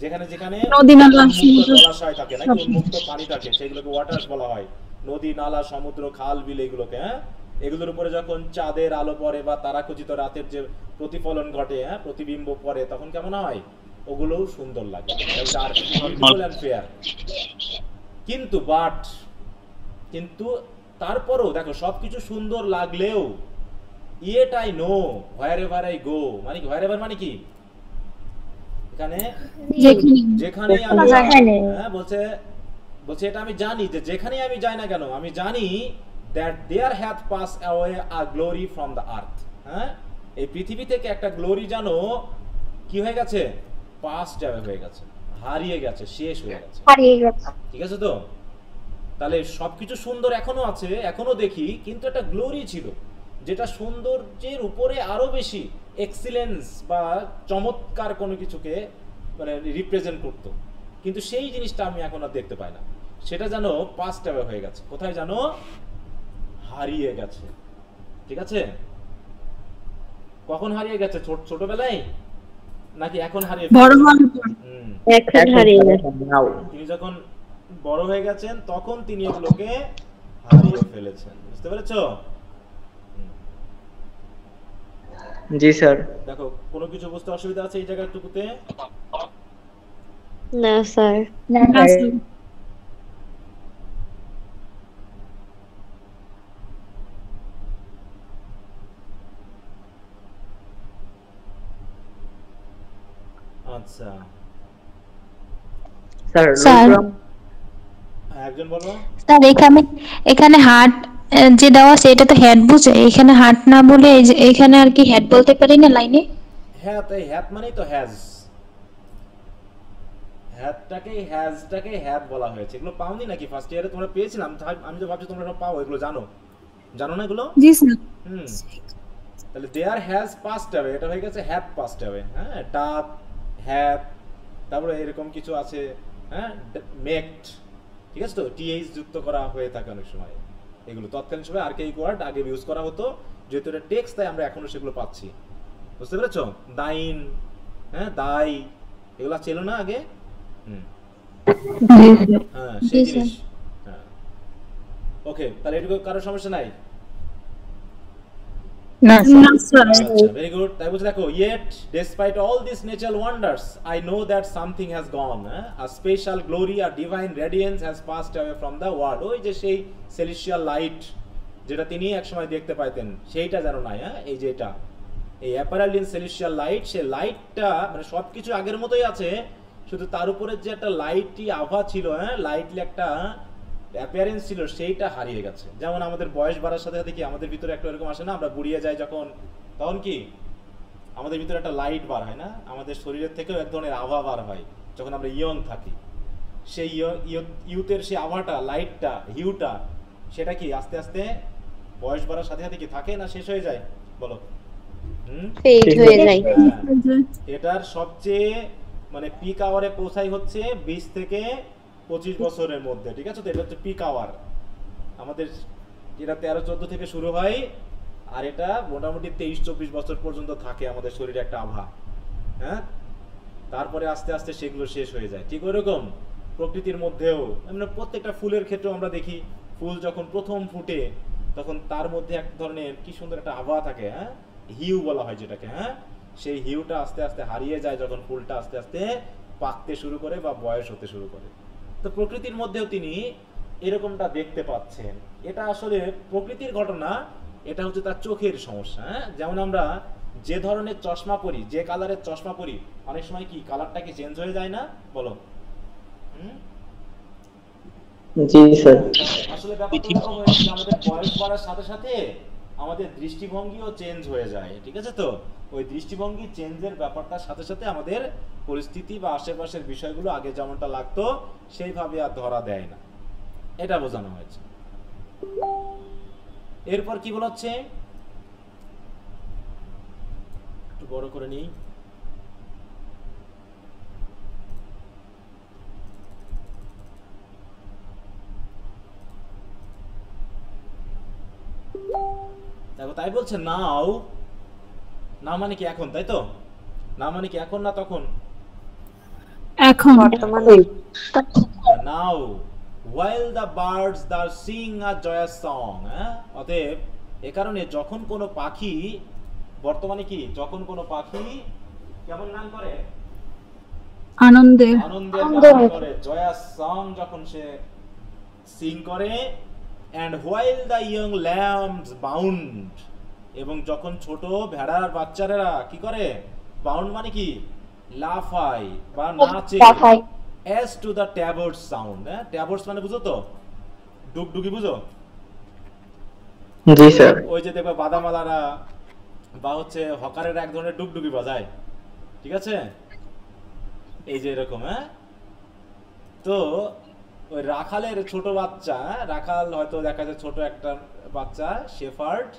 [SPEAKER 2] যেখানে যেখানে
[SPEAKER 1] নদী, নালা,
[SPEAKER 2] জলাশয় থাকে নাকি উন্মুক্ত পানি থাকে, সেগুলোকে ওয়াটার্স বলা হয়। নদী, নালা, সমুদ্র, খাল, বিল, এগুলোকে। এগুলোর উপরে যখন চাঁদের আলো পড়ে বা তারাখচিত রাতের যে প্রতিফলন ঘটে, প্রতিবিম্ব পড়ে, তখন কেমন হয়? ওগুলোও সুন্দর লাগে। কিন্তু তারপরও দেখো, সবকিছু সুন্দর লাগলেও yet I know where ever I go, মানে কি? হোয়ার এভার মানে কি? এখানে যেখানে বলছে এটা আমি জানি যে যেখানে আমি যাই না কেন, আমি জানি that there hath passed away a glory from the earth. হ্যাঁ, এই পৃথিবী থেকে একটা গ্লোরি জানো কি হয়ে গেছে, পাস্ট অ্যাওয়ে হয়ে গেছে, হারিয়ে গেছে, শেষ হয়ে গেছে। ঠিক আছে তো? তাহলে সবকিছু সুন্দর এখনো আছে, এখনো দেখি, কিন্তু একটা গ্লোরি ছিল যেটা সৌন্দর্যের উপরে আরো বেশি এক্সিলেন্স বা চমৎকার কোনো কিছুকে মানে রিপ্রেজেন্ট করত, কিন্তু সেই জিনিসটা আমি এখন আর দেখতে পাই না। সেটা যেন পাস্ট অ্যাওয়ে হয়ে গেছে। কোথায় জানো? হারিয়ে গেছে। ঠিক আছে? কখন হারিয়ে গেছে? ছোটবেলায় নাকি এখন হারিয়ে
[SPEAKER 1] বড় হওয়ার পর?
[SPEAKER 3] এখন হারিয়ে গেছে।
[SPEAKER 2] তিনি যখন বড় হয়ে গেছেন তখন তিনি এগুলোকে হারিয়ে ফেলেছেন। বুঝতে পেরেছো?
[SPEAKER 5] জি স্যার।
[SPEAKER 2] দেখো কোনো কিছু বুঝতে অসুবিধা আছে এই জায়গাটুকুতে?
[SPEAKER 3] না স্যার।
[SPEAKER 1] না স্যার।
[SPEAKER 2] আচ্ছা
[SPEAKER 5] স্যার
[SPEAKER 4] স্যার।
[SPEAKER 2] একজন বলো।
[SPEAKER 4] স্যার এখানে হার্ট যে দেওয়া আছে এটা তো হেড বুঝে, এখানে হার্ট না বলে এই যে এখানে আর কি হেড বলতে পারি না লাইনে?
[SPEAKER 2] হ্যাঁ, তাই হ্যাত মানেই তো হ্যাজ, হ্যাজটাকে হ্যাত বলা হয়েছে। এগুলো পাওনি নাকি ফার্স্ট ইয়ারে? তোমরা পেয়েছিলাম, আমি তো ভাবছি তোমরা সব পাও, এগুলো জানো না এগুলো?
[SPEAKER 1] জি স্যার।
[SPEAKER 2] তাহলে দেয়ার হ্যাজ পাস্ট অ্যাওয়ে, এটা হয়ে গেছে হ্যাভ পাস্ট অ্যাওয়ে। হ্যাঁ, ডাথ, হ্যাভ, তারপরে এরকম কিছু আছে, হ্যাঁ, মেকড। ঠিক আছে তো? টিএইচ যুক্ত করা হয়ে থাকে অনেক সময়। এগুলো তৎকালীন সময় আর্কাইক ওয়ার্ড আগে ইউজ করা হতো, যেহেতু এটা টেক্সট তাই আমরা এখনো সেগুলো পাচ্ছি। বুঝতে পেরেছো? দাইন, হ্যাঁ, দাই, এগুলো ছিল না আগে? হ্যাঁ, সেই জিনিস। হ্যাঁ, ওকে, তাহলে এটুকু কারো সমস্যা নাই?
[SPEAKER 1] না স্যার।
[SPEAKER 2] Very good. তাই বুঝে দেখো, yet despite all these natural wonders I know that something has gone, a special glory, a divine radiance has passed away from the world. ওই যে সেই celestial light যেটা তিনি একসময় দেখতে পাইতেন, সেইটা জানো না? হ্যাঁ, এই যে এটা, এই অ্যাপারেল ইন সেলেস্টিয়াল লাইট, সেই লাইটটা মানে সবকিছু আগের মতোই আছে, শুধু তার উপরে যে একটা লাইটই আভা ছিল, হ্যাঁ, লাইটলি একটা অ্যাপিয়ারেন্স ছিল, সেইটা হারিয়ে গেছে। যেমন আমাদের বয়স বাড়ার সাথে সাথে কি আমাদের ভিতরে একটা এরকম আসে না, আমরা বুড়িয়ে যাই যখন, তখন কি আমাদের ভিতরে একটা লাইট বার হয় না? আমাদের শরীরের থেকেও এক ধরনের আভা বার হয় যখন আমরা ইয়ং থাকি। সেই ইউথের সেই আভাটা, লাইটটা, হিউটা, সেটা কি আস্তে আস্তে বয়স বাড়ার সাথে সাথে কি থাকে না শেষ হয়ে যায়? বলো।
[SPEAKER 3] ফেড হয়ে যায়।
[SPEAKER 2] এটার সবচেয়ে মানে পিক আওয়ারে পৌঁছাই হচ্ছে 20 থেকে 25 বছরের মধ্যে। ঠিক আছে তো? এটা হচ্ছে পিক আওয়ার আমাদের। এটা 13-14 থেকে শুরু হয়, আর এটা মোটামুটি 23-24 বছর পর্যন্ত থাকে আমাদের শরীরে একটা আভা। হ্যাঁ, তারপরে আস্তে আস্তে সেগুলো শেষ হয়ে যায়। ঠিক ওইরকম প্রকৃতির মধ্যেও মানে প্রত্যেকটা ফুলের ক্ষেত্রেও আমরা দেখি, ফুল যখন প্রথম ফুটে তখন তার মধ্যে এক ধরনের কি সুন্দর একটা আভা থাকে, হ্যাঁ, হিউ বলা হয় যেটাকে। হ্যাঁ, সেই হিউটা আস্তে আস্তে হারিয়ে যায় যখন ফুলটা আস্তে আস্তে পাকতে শুরু করে বা বয়স হতে শুরু করে। তো প্রকৃতির মধ্যেও তিনি এরকমটা দেখতে পাচ্ছেন। এটা আসলে প্রকৃতির ঘটনা, এটা হচ্ছে তার চোখের সমস্যা। হ্যাঁ, যেমন আমরা যে ধরনের চশমা পরি, যে কালারের চশমা পরি, অনেক সময় কি কালারটা কি চেঞ্জ হয়ে যায় না? বলো।
[SPEAKER 5] জি স্যার।
[SPEAKER 2] আসলে ব্যাপারটা হচ্ছে আমাদের বয়স বাড়ার সাথে সাথে আমাদের দৃষ্টিভঙ্গিও চেঞ্জ হয়ে যায়। ঠিক আছে তো? ওই দৃষ্টিভঙ্গি চেঞ্জের ব্যাপারটার সাথে সাথে আমাদের পরিস্থিতি বা আশেপাশের বিষয়গুলো আগে যেমনটা লাগতো সেইভাবে আর ধরা দেয় না, এটা বোঝানো হয়েছে। এরপর কি বলছে একটু বড় করে নিই। দেখো, তাই বলছে নাও। না মানে কি এখন, তাই তো? না মানে কি এখন না তখন?
[SPEAKER 1] এখন।
[SPEAKER 2] নাও while the birds are sing a joyous song, অতএব এ কারণে যখন কোনো পাখি, বর্তমানে কি, যখন কোনো পাখি কেমন গান করে?
[SPEAKER 1] আনন্দের
[SPEAKER 2] গান করে, joyous song যখন সে সিং করে। and while the young lambs bound, এবং যখন ছোট ভেড়ার বাচ্চারা কি করে? বাউন্ড মানে কি? লাফায় বা নাচে। as to the tabor's sound, tabor's মানে বুঝো তো? ডুগডুগি বুঝো?
[SPEAKER 5] জি স্যার।
[SPEAKER 2] ওই যে দেখবা বাদামালারা বা হচ্ছে হকারের এক ধরনের ডুগডুগি বাজায়, ঠিক আছে, এই যে এরকম। হ্যাঁ, তো ওই রাখালের ছোট বাচ্চা, রাখাল হয়তো দেখা যায় ছোট একটা বাচ্চা শেফার্ড,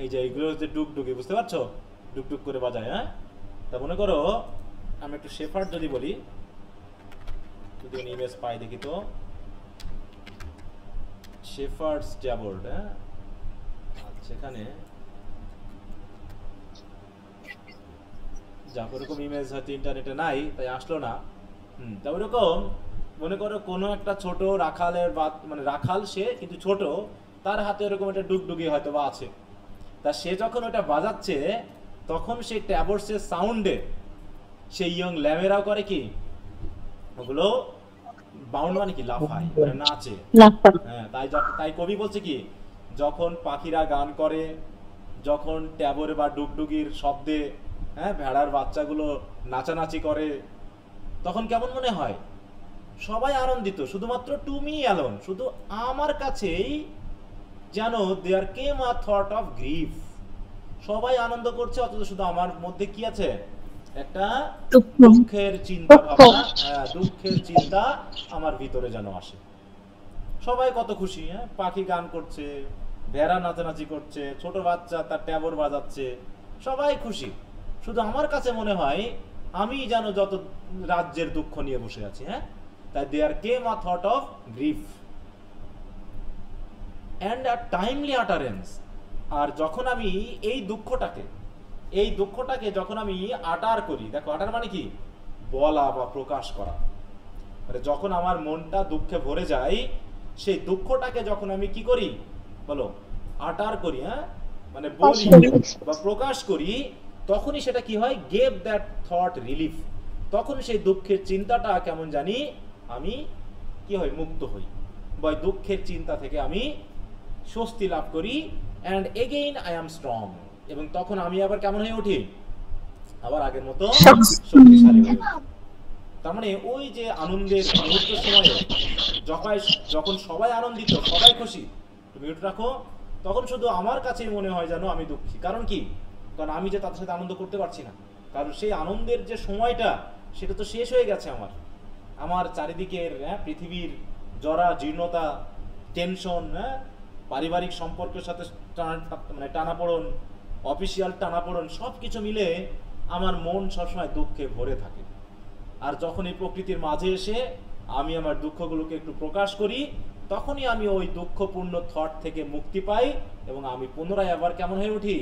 [SPEAKER 2] এই যে এইগুলো হচ্ছে ডুগডুগি, বুঝতে পারছো, ডুগডুগ করে বাজায়। হ্যাঁ, তা মনে করো আমি একটু শেফার্ড যদি বলি, যদি ইমেজ পাই দেখি তো, শেফার্ডস ট্যাবর্ড। হ্যাঁ, আচ্ছা, এখানে যা ওরকম ইমেজ হয়তো ইন্টারনেটে নাই তাই আসলো না। তা ওরকম মনে করো কোনো একটা ছোট রাখালের মানে রাখাল, সে কিন্তু ছোট, তার হাতে এরকম একটা ডুগডুগি হয়তো বা আছে। তা সে যখন ওটা বাজাচ্ছে তখন সেই ট্যাবর্সের সাউন্ডে সেই ইয়ং ল্যামেরাও করে কি, ওগুলো বাউন্ড মানে কি লাফায়, মানে নাচে। হ্যাঁ, তাই কবি বলছে কি, যখন পাখিরা গান করে, যখন ট্যাবর বা ডুগডুগির শব্দে হ্যাঁ ভেড়ার বাচ্চাগুলো নাচানাচি করে, তখন কেমন মনে হয়? সবাই আনন্দিত, শুধুমাত্র তুমি অ্যালোন, শুধু আমার কাছেই যেন দেয়ার came a thought of grief. সবাই আনন্দ করছে, অথচ শুধু আমার মধ্যে কি আছে, একটা দুঃখের চিন্তা ভাবনা, দুঃখের চিন্তা আমার ভিতরে যেন আসে। সবাই কত খুশি, হ্যাঁ, পাখি গান করছে, ভেড়া নাচানাচি করছে, ছোট বাচ্চা তার ট্যাবর বাজাচ্ছে, সবাই খুশি, শুধু আমার কাছে মনে হয় আমি যেন যত রাজ্যের দুঃখ নিয়ে বসে আছি। হ্যাঁ, তাই there came a thought of grief and a timely utterance. আর যখন আমি এই দুঃখটাকে যখন আমি আটার করি, দেখো আটার মানে কি, বলা বা প্রকাশ করা, মানে যখন আমার মনটা দুঃখে ভরে যায়, সেই দুঃখটাকে যখন আমি কি করি বলো, আটার করি, হ্যাঁ, মানে বলি বা প্রকাশ করি, তখনই সেটা কি হয়, গেভ দ্যাট থট রিলিফ। তখন সেই দুঃখের চিন্তাটা কেমন জানি আমি কি হই, মুক্ত হই, বা দুঃখের চিন্তা থেকে আমি স্বস্তি লাভ করি। And again I am strong, এবং তখন আমি আবার কেমন হয়ে উঠি, আবার আগের মতো শক্তিশালী হয়ে উঠি। তার মানে ওই যে আনন্দের মুহূর্তের সময়ে যখন সবাই আনন্দিত, সবাই খুশি, তুমি মিউট রাখো, তখন শুধু আমার কাছেই মনে হয় যেন আমি দুঃখী। কারণ কি, কারণ আমি যে তাদের সাথে আনন্দ করতে পারছি না, কারণ সেই আনন্দের যে সময়টা সেটা তো শেষ হয়ে গেছে। আমার চারিদিকের পৃথিবীর জরা জীর্ণতা, টেনশন, পারিবারিক সম্পর্কের সাথে মানে টানাপোড়ন, অফিসিয়াল টানাপোড়ন, সব কিছু মিলে আমার মন সবসময় দুঃখে ভরে থাকে। আর যখন এই প্রকৃতির মাঝে এসে আমি আমার দুঃখগুলোকে একটু প্রকাশ করি, তখনই আমি ওই দুঃখপূর্ণ থট থেকে মুক্তি পাই, এবং আমি পুনরায় আবার কেমন হয়ে উঠি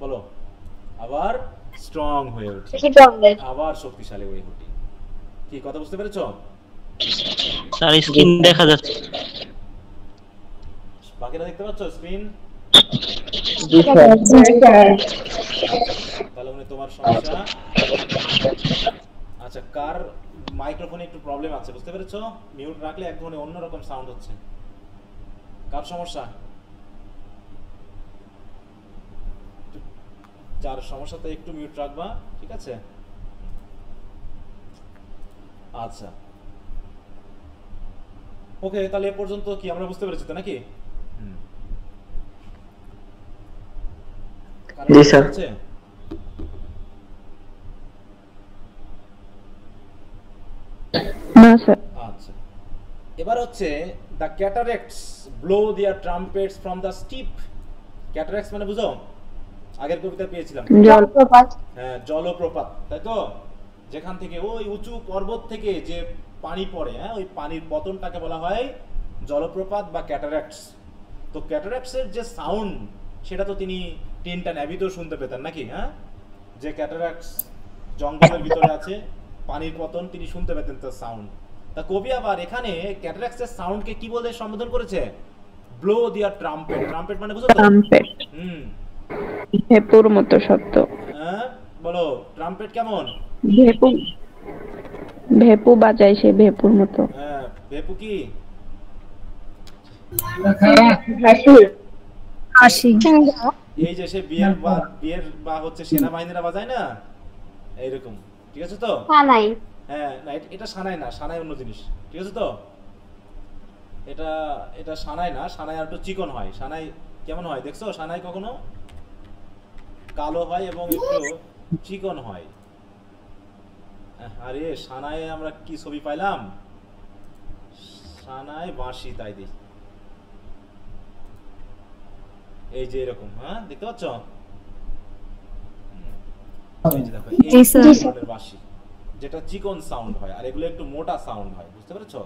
[SPEAKER 2] বলো, আবার স্ট্রং হয়ে উঠি, আবার শক্তিশালী হয়ে উঠি। কি কথা বুঝতে পেরেছো?
[SPEAKER 6] স্যার স্ক্রিন দেখা যাচ্ছে,
[SPEAKER 2] বাকিরা দেখতে পাচ্ছ স্ক্রিন?
[SPEAKER 5] জি স্যার।
[SPEAKER 2] তাহলে মানে তোমার সমস্যা, আচ্ছা, কার মাইক্রোফোনে একটু প্রবলেম আছে, বুঝতে পেরেছো? মিউট রাখলে এক ধরনের অন্যরকম সাউন্ড হচ্ছে, কার সমস্যা? যার সমস্যা তো একটু মিউট রাখবা, ঠিক আছে? আচ্ছা, ওকে, তাহলে এ পর্যন্ত কি আমরা বুঝতে পেরেছি তো নাকি?
[SPEAKER 5] জি স্যার।
[SPEAKER 8] না স্যার।
[SPEAKER 2] আচ্ছা, এবার হচ্ছে the cataracts blow their trumpets from the steep. Cataracts মানে বুঝো, আগের কবিতা পেয়েছিলাম,
[SPEAKER 3] জলপ্রপাত।
[SPEAKER 2] হ্যাঁ, জলপ্রপাত, তাই তো, যেখান থেকে ওই উঁচু পর্বত থেকে যে পানি পড়ে, হ্যাঁ, ওই পানির পতনটাকে বলা হয় জলপ্রপাত বা ক্যাটারেক্টস। তো ক্যাটারেক্টসের যে সাউন্ড, সেটা তো তিনি টিনটান অ্যাবিতেও শুনতে পেতেন নাকি? হ্যাঁ, যে ক্যাটারেক্টস জঙ্গলের ভিতরে আছে, পানির পতন, তিনি শুনতে পেতেন তার সাউন্ড। তা কবি আবার এখানে ক্যাটারেক্টসের সাউন্ডকে কি বলে সম্বোধন করেছে? Blow their trumpet. ট্রাম্পেট মানে বুঝো তো?
[SPEAKER 8] ট্রাম্পেট। ভেপুর মতো শব্দ।
[SPEAKER 2] হ্যাঁ, বলো ট্রাম্পেট কেমন?
[SPEAKER 8] ভেপু, ভেপু বাজায় সে ভেপুর মতো।
[SPEAKER 2] হ্যাঁ, ভেপু কি?
[SPEAKER 1] হাসি।
[SPEAKER 2] এই যে সে বিয়ের বা হচ্ছে সেনাবাহিনীরা বাজায় না, এইরকম, ঠিক আছে তো?
[SPEAKER 3] সানাই।
[SPEAKER 2] হ্যাঁ, না এটা সানাই না, সানাই অন্য জিনিস, ঠিক আছে তো? এটা এটা সানাই না, সানাই আর একটু চিকন হয়। সানাই কেমন হয় দেখছো? সানাই কখনো কালো হয় এবং একটু চিকন হয়। আরে সানাই আমরা কি ছবি পাইলাম? সানাই বাঁশি, তাই দি এই যে এরকম, হ্যাঁ দেখতে পাচ্ছ? এই যে দেখো, এই ধরনের বাঁশি যেটা চিকন সাউন্ড হয়, আর এগুলো একটু মোটা সাউন্ড হয়, বুঝতে পেরেছো?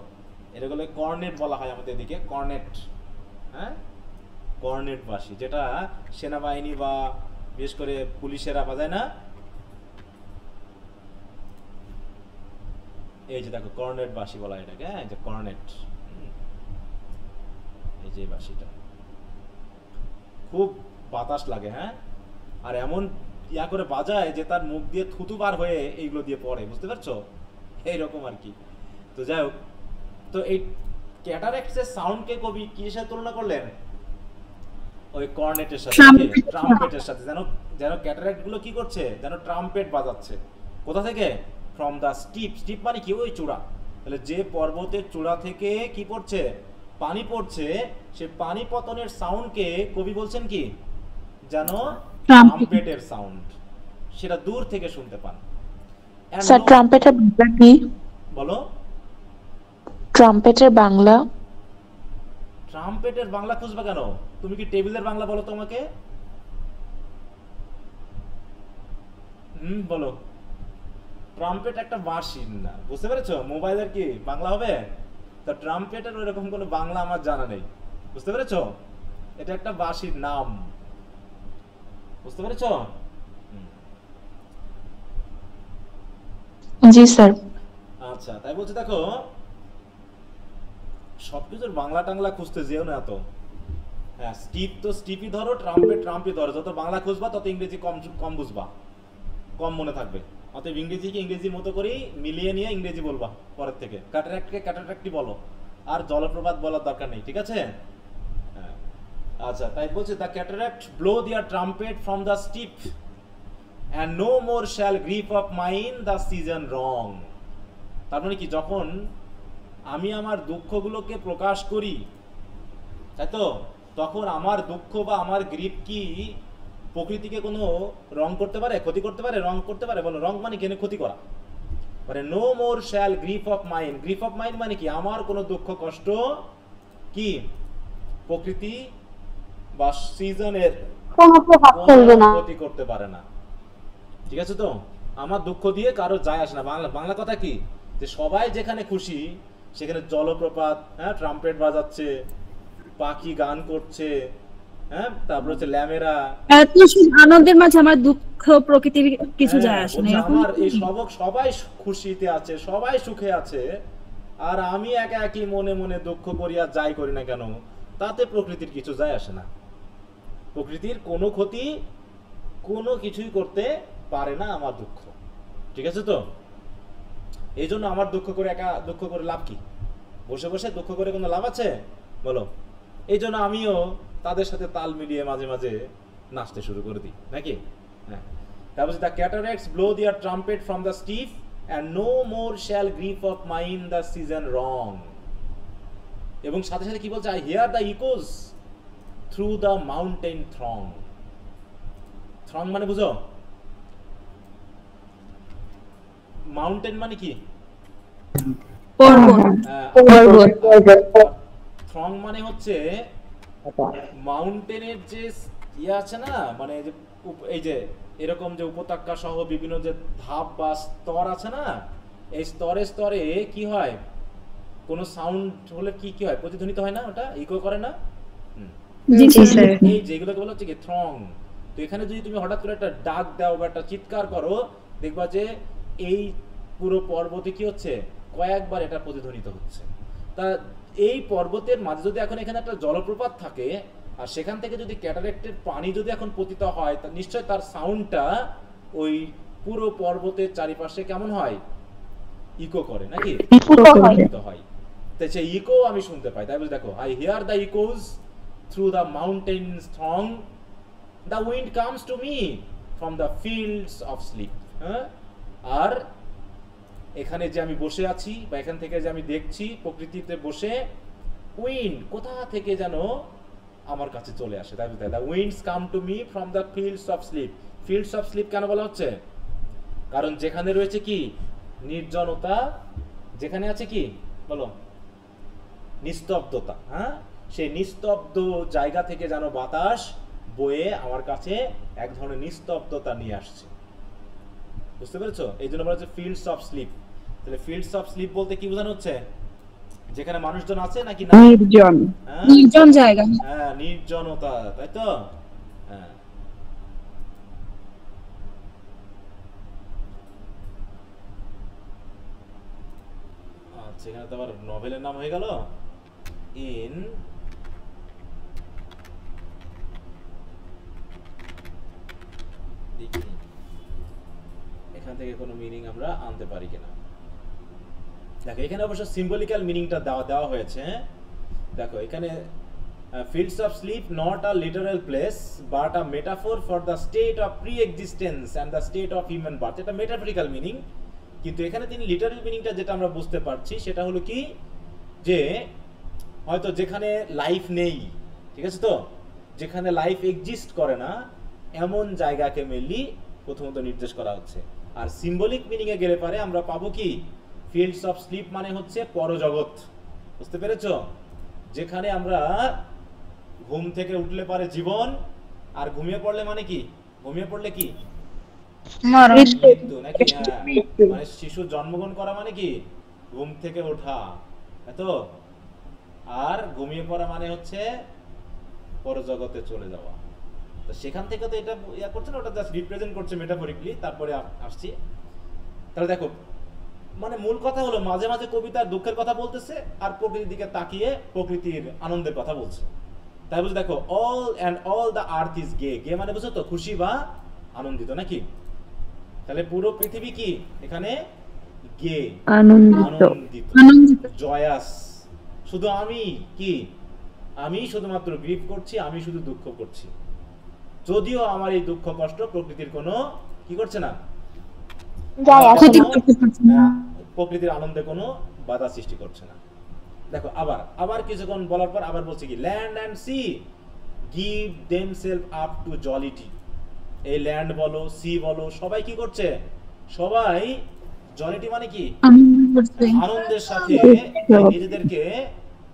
[SPEAKER 2] এগুলো কর্নেট বলা হয় আমাদের এদিকে, কর্নেট। হ্যাঁ, কর্নেট বাঁশি, যেটা সেনাবাহিনী বা বিশেষ করে পুলিশেরা বাজায় না। এই যে দেখো কর্নেট বাঁশি বলা হয় এটাকে, হ্যাঁ, এই যে কর্নেট, এই যে বাঁশিটা খুব বাতাস লাগে, হ্যাঁ, আর এমন ইয়া করে বাজায় যে তার মুখ দিয়ে থুতু বার হয়ে এইগুলো দিয়ে পড়ে, বুঝতে পারছো? এইরকম আর কি। তো যাই হোক, তো এই ক্যাটারাক্টসের সাউন্ডকে কবি কিসের সাথে তুলনা করলেন? ওই কর্নেটের সাথে, ট্রাম্পেটের সাথে। যেন ক্যাটারাক্ট গুলো কি করছে, যেন ট্রাম্পেট বাজাচ্ছে। কোথা থেকে? From the steep. স্টিপ মানে কি? ওই চূড়া। তাহলে যে পর্বতের চূড়া থেকে কি পড়ছে? পানি পড়ছে। সে পানি পতনের সাউন্ডকে কবি বলছেন কি? যেন ট্রাম্পেটের সাউন্ড, সেটা দূর থেকে শুনতে পান।
[SPEAKER 8] স্যার ট্রাম্পেটের বাংলা কি?
[SPEAKER 2] বলো।
[SPEAKER 8] ট্রাম্পেটের বাংলা?
[SPEAKER 2] ট্রাম্পেটের বাংলা খুঁজবা কেন? তুমি কি টেবিলের বাংলা বলো তো আমাকে। বলো। ট্রাম্পেট একটা বাঁশি না, বুঝতে পেরেছো? মোবাইলের কি বাংলা হবে? তো ট্রাম্পেটের ওইরকম কোনো বাংলা আমার জানা নেই, বুঝতে পেরেছো? এটা একটা বাঁশির নাম, বুঝতে পেরেছো?
[SPEAKER 8] জি স্যার।
[SPEAKER 2] আচ্ছা, তাই বলছি দেখো, সবকিছুর বাংলা টাংলা খুঁজতে যেও না এত। হ্যাঁ, স্টিপ তো স্টিপই ধরো, ট্রাম্পেট ট্রাম্পই ধরো। যত বাংলা খুঁজবা তত ইংরেজি কম বুঝবা, কম মনে থাকবে। অতএব ইংরেজিকে ইংরেজির মতো করেই মিলিয়ে নিয়ে ইংরেজি বলবা পরের থেকে। ক্যাটারাক্টকে ক্যাটারাক্টই বলো, আর জলপ্রপাত বলার দরকার নেই, ঠিক আছে? হ্যাঁ, আচ্ছা, তাই বলছে the cataract blow their trumpet from the steep and no more shall grief of mine the season wrong। তার মানে কি? যখন আমি আমার দুঃখগুলোকে প্রকাশ করি, তাই তো, তখন আমার দুঃখ বা আমার গ্রিফ কি প্রকৃতিকে কোনো রং করতে পারে, ক্ষতি করতে পারে, রং করতে পারে? বলো। রং মানে কেন? ক্ষতি করা। মানে no more shall grief of mind. Grief of mind মানে কি? আমার কোনো দুঃখ কষ্ট কি প্রকৃতি বা সিজনের ক্ষতি করতে পারে না, ঠিক আছে? তো আমার দুঃখ দিয়ে কারো যায় আসে না। বাংলা কথা কি? যে সবাই যেখানে খুশি সেখানে জলপ্রপাত, হ্যাঁ, ট্রাম্পেট বাজাচ্ছে, পাখি গান করছে, হ্যাঁ, তারপর হচ্ছে ল্যামেরা।
[SPEAKER 1] আনন্দের মাঝে আমার দুঃখ প্রকৃতির কিছু যায় আসে না।
[SPEAKER 2] আমার এই সবাই খুশিতে আছে, সবাই সুখে আছে, আর আমি একা একই মনে মনে দুঃখ করি, আর যাই করি না কেন তাতে প্রকৃতির কিছু যায় আসে না। প্রকৃতির কোনো ক্ষতি কোনো কিছুই করতে পারে না আমার দুঃখ, ঠিক আছে? তো এই জন্য আমার দুঃখ করে একা দুঃখ করে লাভ কি? বসে বসে দুঃখ করে কোনো লাভ আছে? বলো। এই জন্য আমিও তাদের সাথে তাল মিলিয়ে মাঝে মাঝে নাচতে শুরু করে দিই, নাকি? হ্যাঁ, তারপর the cataracts blow their trumpet from the steep and no more shall grief of mine the season wrong। এবং সাথে সাথে কি বলছে? I hear the echoes through the mountain throng। throng মানে বুঝো? মাউন্টেন মানে কি? থ্রং মানে হচ্ছে মাউন্টেনের যে ইয়ে আছে না, মানে এই যে এরকম যে উপত্যকা সহ বিভিন্ন যে ধাপ বা স্তর আছে না, এই স্তরে স্তরে কি হয়? কোনো সাউন্ড হলে কি হয়? প্রতিধ্বনিত হয় না? ওটা ইকো করে না? এই যেগুলোকে বলা হচ্ছে কি থ্রং। তো এখানে যদি তুমি হঠাৎ করে একটা ডাক দাও বা একটা চিৎকার করো, দেখবা যে এই পুরো পর্বতে কি হচ্ছে? কয়েকবার এটা প্রতিধ্বনিত হচ্ছে। তা এই পর্বতের মাঝে যদি এখন এখানে একটা জলপ্রপাত থাকে, আর সেখান থেকে যদি ক্যাটারাক্টের পানি যদি এখন পতিত হয়, তা নিশ্চয় তার সাউন্ডটা ওই পুরো পর্বতের চারিপাশে কেমন হয়? ইকো করে, নাকি? হয়। তাই সেই ইকো আমি শুনতে পাই। তাই বলে দেখো, I hear the echoes through the mountains throng, the wind comes to me from the fields of sleep। হ্যাঁ, আর এখানে যে আমি বসে আছি বা এখান থেকে যে আমি দেখছি প্রকৃতিতে বসে, উইন্ড কোথা থেকে যেন আমার কাছে চলে আসে। তাই বুঝতে the winds come to me from the fields of sleep. Fields of sleep কেন বলা হচ্ছে? কারণ যেখানে রয়েছে কি নির্জনতা, যেখানে আছে কি বলো নিস্তব্ধতা, হ্যাঁ সেই নিস্তব্ধ জায়গা থেকে যেন বাতাস বয়ে আমার কাছে এক ধরনের নিস্তব্ধতা নিয়ে আসছে। বুঝতে পেরেছো? এই জন্য বলা হচ্ছে ফিল্ডস অফ স্লিপ। তাহলে ফিল্ডস অফ স্লিপ বলতে কি বোঝানো হচ্ছে? যেখানে মানুষজন আছে নাকি না?
[SPEAKER 8] নির্জন,
[SPEAKER 1] নির্জন জায়গা।
[SPEAKER 2] হ্যাঁ নির্জনতা, তাই তো? হ্যাঁ আচ্ছা, এখানে তো আবার নভেলের নাম হয়ে গেল ইন দেখি এখান থেকে কোনো মিনিং আমরা আনতে পারি কিনা। দেখো এখানে অবশ্য সিম্বলিক্যাল মিনিংটা দেওয়া হয়েছে। দেখো এখানে fields of sleep not a literal place but a metaphor for the state of pre-existence and the state of human birth। এটা মেটাফরিক্যাল মিনিং, কিন্তু এখানে তিনি লিটারাল মিনিংটা যেটা আমরা বুঝতে পারছি সেটা হলো কি যে হয়তো যেখানে লাইফ নেই, ঠিক আছে তো, যেখানে লাইফ এক্সিস্ট করে না এমন জায়গাকে মেনলি প্রথমত নির্দেশ করা হচ্ছে। আর সিম্বলিক মিনিং এ গেলে পারে আমরা পাবো কি ফিল্ডস অফ স্লিপ মানে হচ্ছে পরজগৎ। বুঝতে পেরেছো? যেখানে আমরা ঘুম থেকে উঠলে পারে জীবন, আর ঘুমিয়ে পড়লে মানে কি, ঘুমিয়ে পড়লে কি মৃত্যু নাকি? মানে শিশু জন্মগ্রহণ করা মানে কি ঘুম থেকে ওঠা, তো আর ঘুমিয়ে পড়া মানে হচ্ছে পরজগতে চলে যাওয়া। তো সেখান থেকে তো এটা ইয়া করছে না, ওটা জাস্ট রিপ্রেজেন্ট করছে মেটাফরিক্যালি। তারপরে আসছি, তাহলে দেখো মানে মূল কথা হলো মাঝে মাঝে কবিতার দুঃখের কথা বলতেছে আর প্রকৃতির দিকে তাকিয়ে প্রকৃতির আনন্দের কথা বলছে। তাই বুঝে দেখো অল দ্য আর্থ ইজ গে। গে মানে বুঝছো তো খুশি বা আনন্দিত নাকি? তাহলে পুরো পৃথিবী কি এখানে গে, আনন্দিত, জয়াস। শুধু আমি কি, আমি শুধুমাত্র গ্রিভ করছি, আমি শুধু দুঃখ করছি, যদিও আমার এই দুঃখ কষ্ট প্রকৃতির কোনো কি করছে না, প্রকৃতির আনন্দে কোনো বাধা সৃষ্টি করছে না। দেখো আবার কিছুক্ষণ বলার পর আবার বলছে কি land and sea give themselves up to jollity. এই ল্যান্ড বলো সি বলো সবাই কি করছে, সবাই জলিটি মানে কি আনন্দের সাথে নিজেদেরকে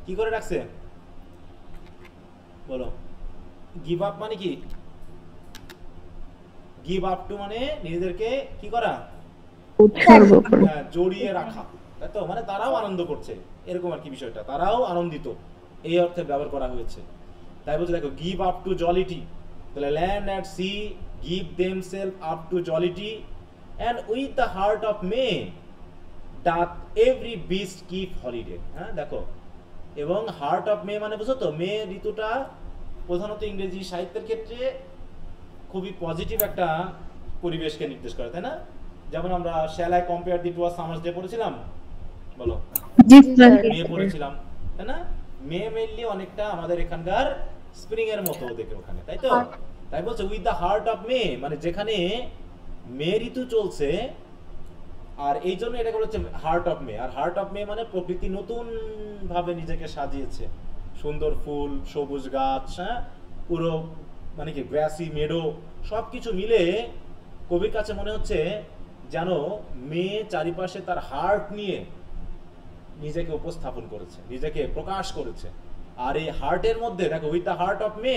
[SPEAKER 2] কি করে রাখছে বলো। গিভ আপ মানে কি, গিভ আপ টু মানে নিজেদেরকে কি করা, জড়িয়ে রাখা, তাই তো? মানে তারাও আনন্দ করছে এরকম আর কি বিষয়টা, তারাও আনন্দিত এই অর্থে ব্যবহার করা হয়েছে। তাই বলছে দেখো গিভ আপ টু জলিটি, তাহলে land and sea give themselves up to jollity and with the heart of May doth every beast keep holiday. হ্যাঁ দেখো, এবং হার্ট অফ মে মানে বুঝো তো, মে ঋতুটা প্রধানত ইংরেজি সাহিত্যের ক্ষেত্রে খুবই পজিটিভ একটা পরিবেশকে নির্দেশ করে, তাই না? যেমন আমরা shall I compare thee to a summer's day পড়েছিলাম, বলো মে পড়েছিলাম, তাই না? মে মেইনলি অনেকটা আমাদের এখানকার স্প্রিং এর মতো দেখে ওখানে, তাই তো? তাই বলছে with the heart of May, মানে যেখানে মে ঋতু চলছে, আর এই জন্য এটা হচ্ছে হার্ট অফ মে। আর হার্ট অফ মে মানে প্রকৃতি নতুন ভাবে নিজেকে সাজিয়েছে, সুন্দর ফুল, সবুজ গাছ, হ্যাঁ পুরো মানে কি গ্রাসি মেডো, সবকিছু মিলে কবির কাছে মনে হচ্ছে যেন মে চারিপাশে তার হার্ট নিয়ে নিজেকে উপস্থাপন করেছে, নিজেকে প্রকাশ করেছে। আর এই হার্টের মধ্যে দেখো with the heart of May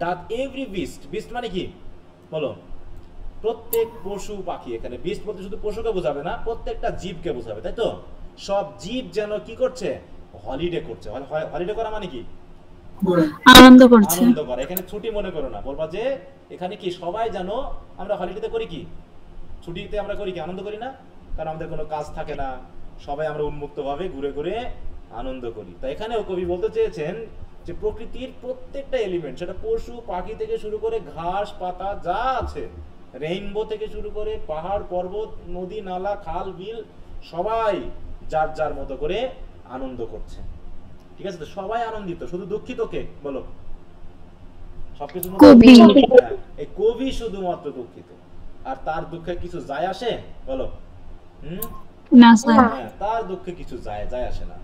[SPEAKER 2] doth every beast, beast মানে কি বলো, প্রত্যেক পশু পাখি, এখানে বিস্ট বলতে শুধু পশুকে বোঝাবে না, প্রত্যেকটা জীবকে বোঝাবে, তাই তো? সব জীব যেন কি করছে, হলিডে করছে। হলিডে করা মানে কি
[SPEAKER 1] আনন্দ করছে,
[SPEAKER 2] আনন্দ করা। এখানে ছুটি মনে করো না, বলবা যে এখানে কি সবাই জানো আমরা হলিডেতে করি কি, ছুটিতে আমরা করি কি আনন্দ করি না, কারণ আমাদের কোনো কাজ থাকে না, সবাই আমরা উন্মুক্ত ভাবে ঘুরে ঘুরে আনন্দ করি। তাই এখানেও কবি বলতে চেয়েছেন যে প্রকৃতির প্রত্যেকটা এলিমেন্ট, সেটা পশু পাখি থেকে শুরু করে ঘাস পাতা যা আছে, রেইনবো থেকে শুরু করে পাহাড় পর্বত নদী নালা খাল বিল, সবাই যার যার মতো করে আনন্দ করছে, ঠিক আছে? তো সবাই আনন্দিত, শুধু দুঃখিত কে বলো? সবকিছু এই কবি শুধুমাত্র দুঃখিত, আর তার দুঃখে কিছু যায় আসে বলো?
[SPEAKER 1] না স্যার,
[SPEAKER 2] তার দুঃখে কিছু যায় আসে না।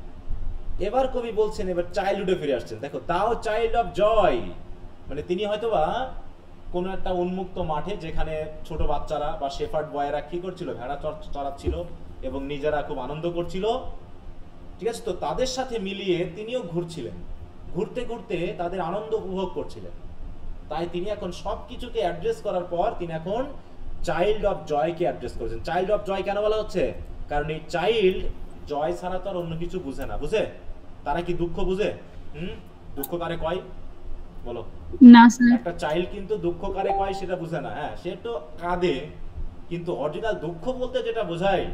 [SPEAKER 2] এবার কবি বলছেন এবার চাইল্ডহুডে ফিরে আসছেন। দেখো, দাও চাইল্ড অফ জয়, মানে তিনি হয়তোবা কোন একটা উন্মুক্ত মাঠে যেখানে ছোট বাচ্চারা বা শেফার্ড বয়েরা কি করছিল, ভেড়া চড়াচ্ছিল এবং নিজেরা খুব আনন্দ করছিল, ঠিক আছে? তো তাদের সাথে মিলিয়ে তিনিও ঘুরছিলেন, ঘুরতে ঘুরতে তাদের আনন্দ উপভোগ করছিলেন। তাই তিনি এখন সবকিছুকে অ্যাড্রেস করার পর তিনি এখন চাইল্ড অফ জয়কে অ্যাড্রেস করেছেন। চাইল্ড অফ জয় কেন বলা হচ্ছে? কারণ এই চাইল্ড জয় ছাড়া তো আর অন্য কিছু বুঝে না। বুঝে? তারা কি দুঃখ বুঝে? দুঃখ কারে কয় বলো?
[SPEAKER 1] না স্যার।
[SPEAKER 2] একটা চাইল্ড কিন্তু দুঃখ কারে কয় সেটা বুঝে না। হ্যাঁ, সে তো কাঁদে, কিন্তু অরিজিনাল দুঃখ বলতে যেটা বোঝায়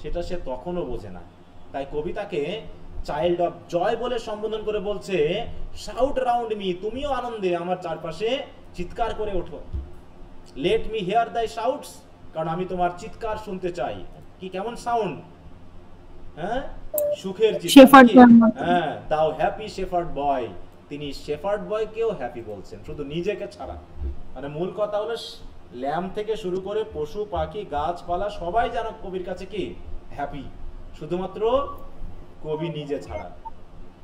[SPEAKER 2] সেটা সে তখনও বোঝে না। তাই কবিতাকে চাইল্ড অফ জয় বলে সম্বোধন করে বলছে, শাউট রাউন্ড মি, তুমিও আনন্দে আমার চারপাশে চিৎকার করে ওঠো। লেট মি হিয়ার দাই শাউটস, কারণ আমি তোমার চিৎকার শুনতে চাই। কি কেমন সাউন্ড? হ্যাঁ, সুখের চিৎকার। হ্যাঁ, দাও হ্যাপি শেফার্ড বয়, তিনি শেফার্ড বয়কেও হ্যাপি বলছেন, শুধু নিজেকে ছাড়া। মানে মূল কথা হলো ল্যাম্ব থেকে শুরু করে পশু পাখি গাছপালা সবাই যেন কবির কাছে কি হ্যাপি, শুধুমাত্র কবি নিজে ছাড়া।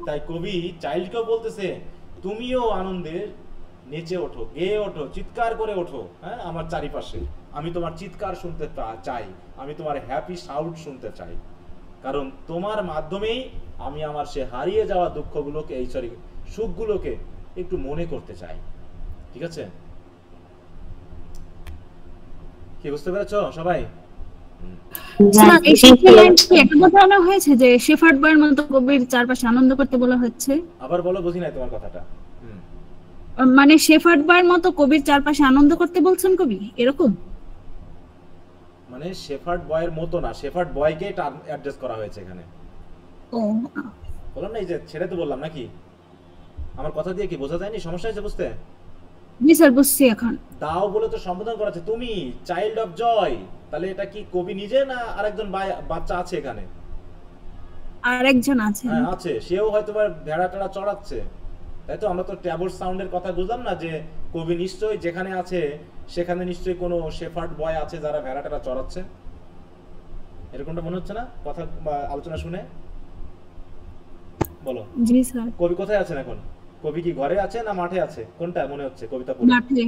[SPEAKER 2] তাই কবি চাইল্ডকেও বলতেছে, তুমিও আনন্দে নেচে ওঠো, গেয়ে ওঠো, চিৎকার করে ওঠো। হ্যাঁ, আমার চারিপাশে আমি তোমার চিৎকার শুনতে চাই, আমি তোমার হ্যাপি সাউন্ড শুনতে চাই, কারণ তোমার মাধ্যমেই আমি আমার সে হারিয়ে যাওয়া দুঃখগুলোকে, এই সরি সুখগুলোকে একটু মনে করতে চাই। ঠিক আছে? কি বুঝতে পেরেছো সবাই?
[SPEAKER 1] স্যার, এই শেফার্ড লাইন কি একটা বোঝানো হয়েছে যে শেফার্ড বয়ের মতো কবির চারপাশে আনন্দ করতে বলা হচ্ছে?
[SPEAKER 2] আবার বলো, বুঝি নাই তোমার কথাটা।
[SPEAKER 1] মানে শেফার্ড বয়ের মতো কবির চারপাশে আনন্দ করতে বলছেন কবি, এরকম?
[SPEAKER 2] মানে শেফার্ড বয়ের মতো না, শেফার্ড বয়কে অ্যাড্রেস করা হয়েছে এখানে।
[SPEAKER 1] ও,
[SPEAKER 2] বললাম না, এই যে ছেড়ে তো বললাম নাকি? আমার কথা দিয়ে কি বোঝা যায়নি? সমস্যা হয়েছে বুঝতে?
[SPEAKER 1] জি স্যার, বুঝছি এখন।
[SPEAKER 2] দাও বলে তো সম্বোধন করা আছে, তুমি চাইল্ড অফ জয়, তাহলে এটা কি কবি নিজে না আরেকজন বাচ্চা আছে এখানে?
[SPEAKER 1] আরেকজন আছে।
[SPEAKER 2] হ্যাঁ আছে, সেও হয়তো ভেড়া টেড়া চড়াচ্ছে, তাই তো? আমরা তো ট্যাবর সাউন্ডের কথা বুঝলাম না, যে কবি নিশ্চয়ই যেখানে আছে সেখানে নিশ্চয়ই কোনো শেফার্ড বয় আছে যারা ভেড়া টেড়া চড়াচ্ছে। এরকমটা মনে হচ্ছে না কথা বা আলোচনা শুনে? বলো।
[SPEAKER 1] জি স্যার।
[SPEAKER 2] কবি কোথায় আছেন এখন? কবি কি ঘরে আছে না মাঠে আছে? কোনটা মনে হচ্ছে কবিতা পড়ে?
[SPEAKER 1] মাঠে।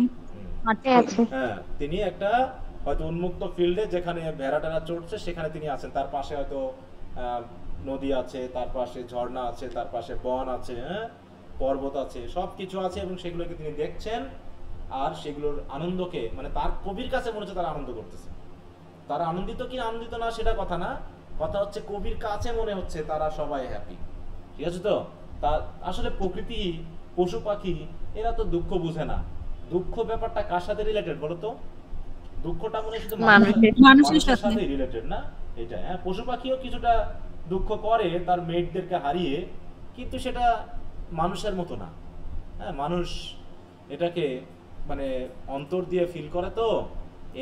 [SPEAKER 1] মাঠে আছে।
[SPEAKER 2] হ্যাঁ, তিনি একটা হয়তো উন্মুক্ত ফিল্ডে যেখানে ভেড়া টেড়া চড়ছে সেখানে তিনি আছেন। তার পাশে হয়তো নদী আছে, তার পাশে ঝর্ণা আছে, তার পাশে বন আছে, হ্যাঁ, পর্বত আছে, সবকিছু আছে, এবং সেগুলোকে তিনি দেখছেন আর সেগুলোর আনন্দকে, মানে তার কবির কাছে মনে হচ্ছে তারা আনন্দ করতেছে। তারা আনন্দিত কি আনন্দিত না সেটা কথা না, কথা হচ্ছে কবির কাছে মনে হচ্ছে তারা সবাই হ্যাপি। ঠিক আছে? তো তা আসলে প্রকৃতি, পশু পাখি এরা তো দুঃখ বুঝে না। দুঃখ ব্যাপারটা কার সাথে রিলেটেড বলো তো? দুঃখটা মনে শুধু মানুষের সাথে রিলেটেড না এটা। হ্যাঁ, পশু পাখিও কিছুটা দুঃখ করে তার মেটদেরকে হারিয়ে, কিন্তু সেটা মানুষের মতো না। হ্যাঁ, মানুষ এটাকে মানে অন্তর দিয়ে ফিল করে, তো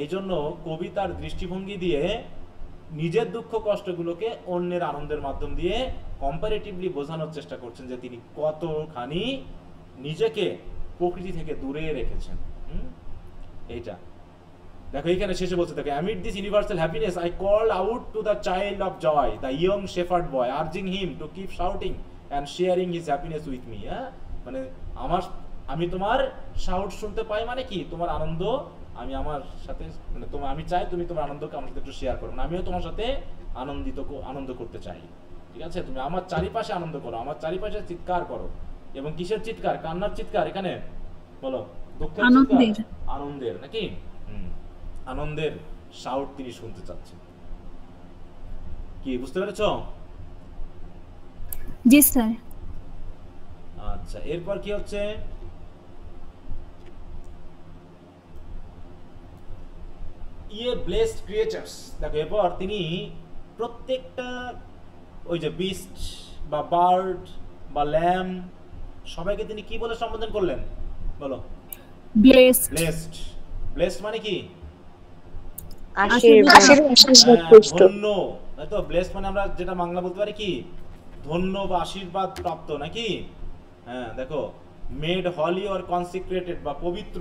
[SPEAKER 2] এই জন্য কবি তার দৃষ্টিভঙ্গি দিয়ে নিজের দুঃখ কষ্টগুলোকে অন্যের আনন্দের মাধ্যম দিয়ে কম্পারেটিভলি বোঝানোর চেষ্টা করছেন যে তিনি কতখানি নিজেকে প্রকৃতি থেকে দূরে রেখেছেন। এইটা দেখো এখানে শেষে বলছে, দেখো, amid this universal happiness I called out to the child of joy, the young shepherd boy, urging him to keep shouting and sharing his happiness with me. হ্যাঁ, মানে আমি তোমার শাউট শুনতে পাই, মানে কি তোমার আনন্দ আমি আমার সাথে, মানে আমি চাই তুমি তোমার আনন্দকে আমার সাথে একটু শেয়ার করো, আমিও তোমার সাথে আনন্দ করতে চাই। ঠিক আছে? তুমি আমার চারিপাশে আনন্দ করো, আমার চারিপাশে চিৎকার করো। এবং কিসের চিৎকার? কান্নার চিৎকার এখানে বলো, দুঃখের চিৎকার? আনন্দের নাকি? আনন্দের শাউট তিনি শুনতে চাচ্ছেন। কি বুঝতে পেরেছ?
[SPEAKER 1] জি স্যার।
[SPEAKER 2] আচ্ছা, এরপর কি হচ্ছে? Blessed creatures. দেখো এরপর তিনি প্রত্যেকটা ওই যে বিস্ট বা বার্ড বা ল্যাম্ব সবাইকে তিনি কি বলে সম্বোধন করলেন বলো?
[SPEAKER 1] ব্লেসড।
[SPEAKER 2] ব্লেসড। ব্লেসড মানে কি? ধন্য। তাই তো? ব্লেসড মানে আমরা যেটা বাংলা বলতে পারি কি ধন্য বা আশীর্বাদ প্রাপ্ত নাকি? হ্যাঁ, দেখো, মেড হলি অর কনসিক্রেটেড বা পবিত্র।